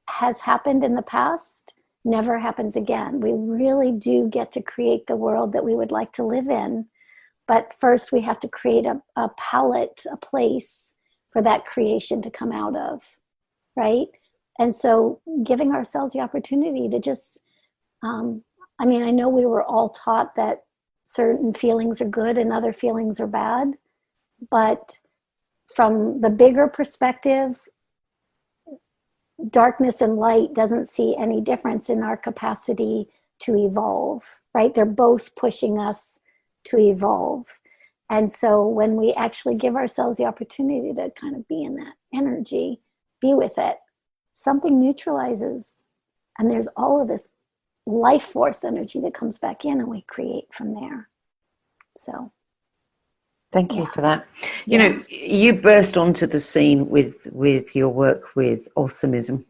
has happened in the past never happens again. We really do get to create the world that we would like to live in. But first we have to create a palette, a place for that creation to come out of, right? And so giving ourselves the opportunity to just, I mean, I know we were all taught that certain feelings are good and other feelings are bad, but from the bigger perspective, darkness and light doesn't see any difference in our capacity to evolve, right? They're both pushing us to evolve. And so when we actually give ourselves the opportunity to kind of be in that energy, be with it, something neutralizes, and there's all of this life force energy that comes back in, and we create from there. So thank you for that. You know, you burst onto the scene with your work with Awesomism.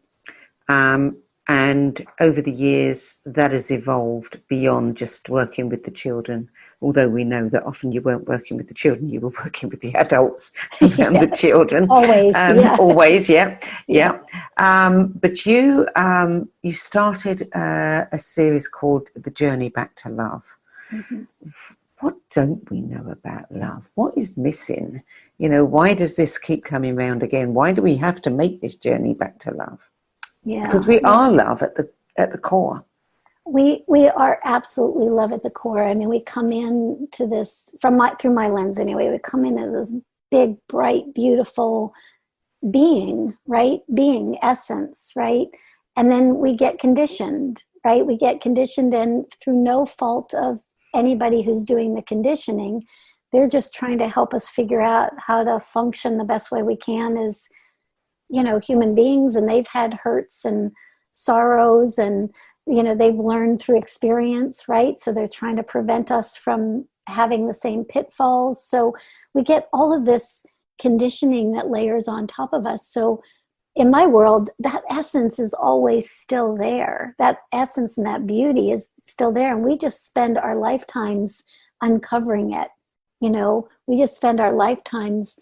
And over the years, that has evolved beyond just working with the children. Although we know that often you weren't working with the children, you were working with the adults around the children. Always, Always, yeah. But you started a series called The Journey Back to Love. Mm-hmm. What don't we know about love? What is missing? You know, why does this keep coming round again? Why do we have to make this journey back to love? Yeah, because we are love at the core. We are absolutely love at the core. I mean, we come in to this through my lens anyway. We come into this big, bright, beautiful being, right? Being essence, right? And then we get conditioned, right? We get conditioned, and through no fault of anybody who's doing the conditioning, they're just trying to help us figure out how to function the best way we can as, you know, human beings. And they've had hurts and sorrows, and, you know, they've learned through experience, right? So they're trying to prevent us from having the same pitfalls. So we get all of this conditioning that layers on top of us. So in my world, that essence is always still there. That essence and that beauty is still there. And we just spend our lifetimes uncovering it. You know, we just spend our lifetimes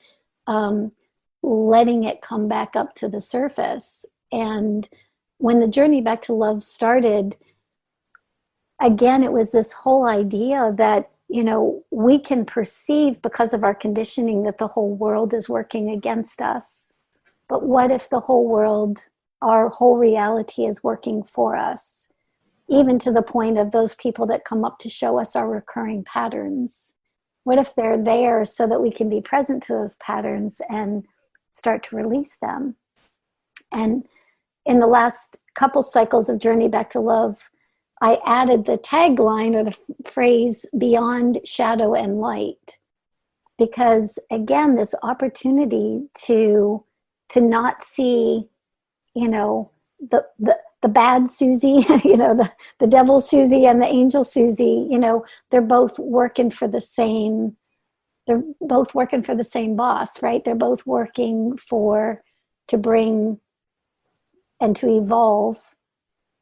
letting it come back up to the surface. And when the journey back to love started, again, it was this whole idea that, you know, we can perceive because of our conditioning that the whole world is working against us. But what if the whole world, our whole reality is working for us? Even to the point of those people that come up to show us our recurring patterns. What if they're there so that we can be present to those patterns and start to release them? And in the last couple cycles of Journey Back to Love, I added the tagline or the phrase beyond shadow and light. Because again, this opportunity to not see, you know, the bad Suzy, you know, the devil Suzy and the angel Suzy, you know, they're both working for the same boss, right? They're both working to bring and to evolve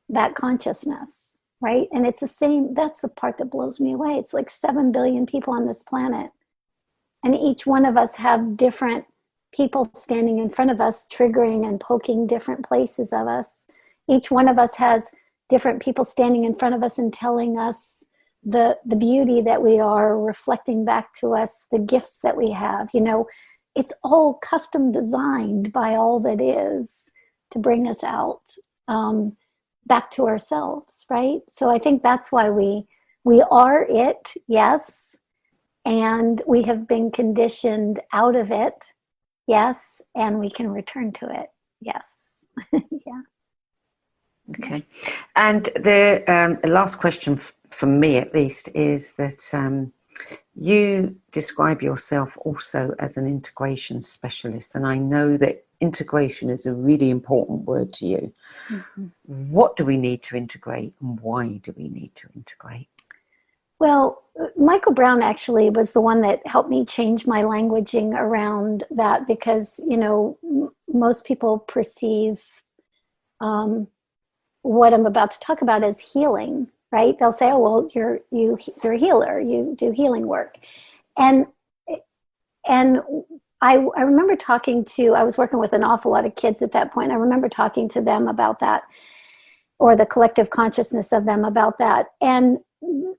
that consciousness, right? And it's the same, that's the part that blows me away. It's like 7 billion people on this planet. And each one of us have different people standing in front of us, triggering and poking different places of us. Each one of us has different people standing in front of us and telling us the beauty that we are, reflecting back to us the gifts that we have. You know, it's all custom designed by all that is to bring us out back to ourselves, right? So I think that's why we are it, yes, and we have been conditioned out of it, yes, and we can return to it, yes. Yeah. Okay. And the last question from me, at least, is that you describe yourself also as an integration specialist, and I know that integration is a really important word to you. What do we need to integrate, and why do we need to integrate? Well, Michael Brown actually was the one that helped me change my languaging around that, because, you know, most people perceive what I'm about to talk about as healing, right? They'll say, oh, well, you're a healer, you do healing work. And I remember I was working with an awful lot of kids at that point. I remember talking to them about that, or the collective consciousness of them about that. And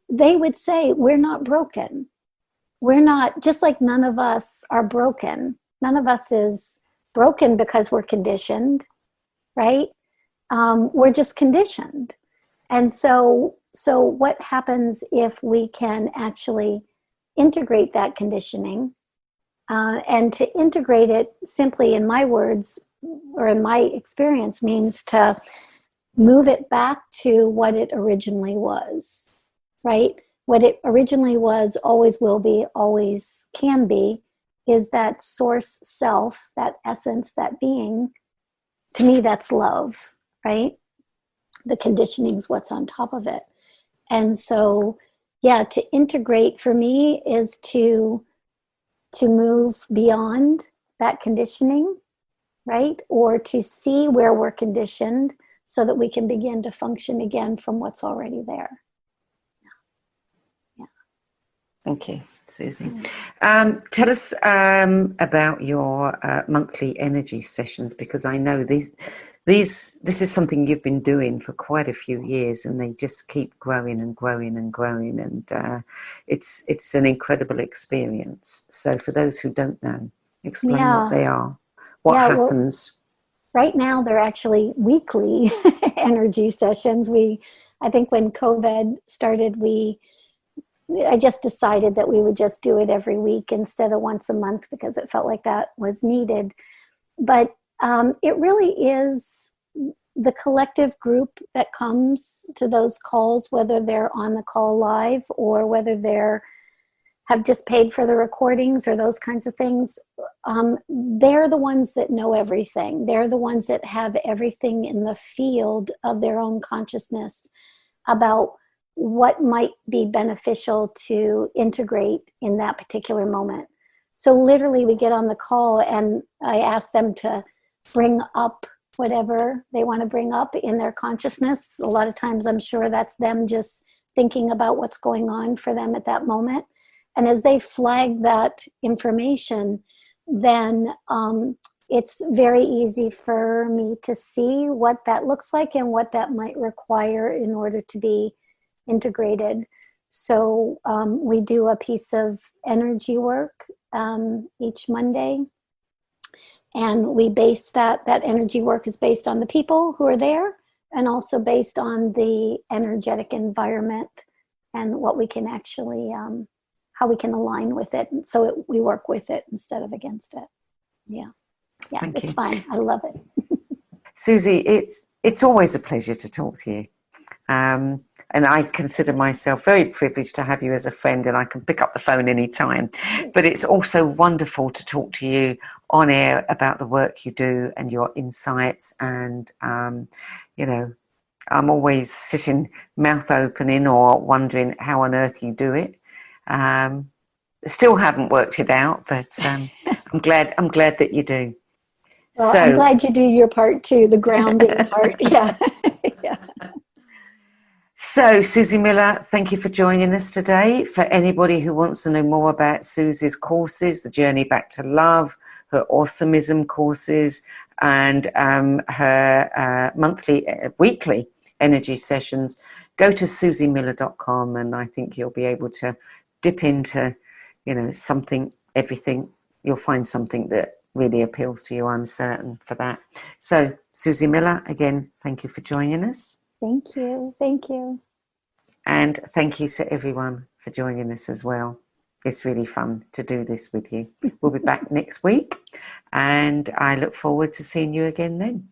they would say, we're not broken. We're not, just like none of us are broken. None of us is broken because we're conditioned, right? We're just conditioned. And so what happens if we can actually integrate that conditioning? And to integrate it, simply in my words, or in my experience, means to move it back to what it originally was, right? What it originally was, always will be, always can be, is that source self, that essence, that being. To me, that's love, right? The conditioning is what's on top of it. And so, yeah, to integrate for me is to move beyond that conditioning, right? Or to see where we're conditioned so that we can begin to function again from what's already there. Yeah. Thank you, Suzy. Tell us about your monthly energy sessions, because I know this is something you've been doing for quite a few years, and they just keep growing and growing and growing, and it's an incredible experience. So for those who don't know, explain what they are, what happens. Well, right now they're actually weekly energy sessions. I think when COVID started, I just decided that we would just do it every week instead of once a month, because it felt like that was needed. But it really is the collective group that comes to those calls, whether they're on the call live or whether have just paid for the recordings or those kinds of things. They're the ones that know everything. They're the ones that have everything in the field of their own consciousness about what might be beneficial to integrate in that particular moment. So literally we get on the call and I ask them to bring up whatever they want to bring up in their consciousness. A lot of times I'm sure that's them just thinking about what's going on for them at that moment. And as they flag that information, then it's very easy for me to see what that looks like and what that might require in order to be integrated. So we do a piece of energy work each Monday. And we base that energy work is based on the people who are there, and also based on the energetic environment and what we can actually, how we can align with it. So we work with it instead of against it. Yeah, it's fine. I love it. Suzy, it's always a pleasure to talk to you. And I consider myself very privileged to have you as a friend, and I can pick up the phone anytime. But it's also wonderful to talk to you on air about the work you do and your insights. And, you know, I'm always sitting mouth open in or wondering how on earth you do it. Still haven't worked it out, but I'm glad that you do. Well, I'm glad you do your part too, the grounding part. Yeah. Yeah. So, Suzy Miller, thank you for joining us today. For anybody who wants to know more about Suzy's courses, the Journey Back to Love, her Awesomism courses, and her weekly energy sessions, go to SuzyMiller.com, and I think you'll be able to dip into, you know, everything. You'll find something that really appeals to you, I'm certain, for that. So, Suzy Miller, again, thank you for joining us. Thank you. Thank you. And thank you to everyone for joining us as well. It's really fun to do this with you. We'll be back next week, and I look forward to seeing you again then.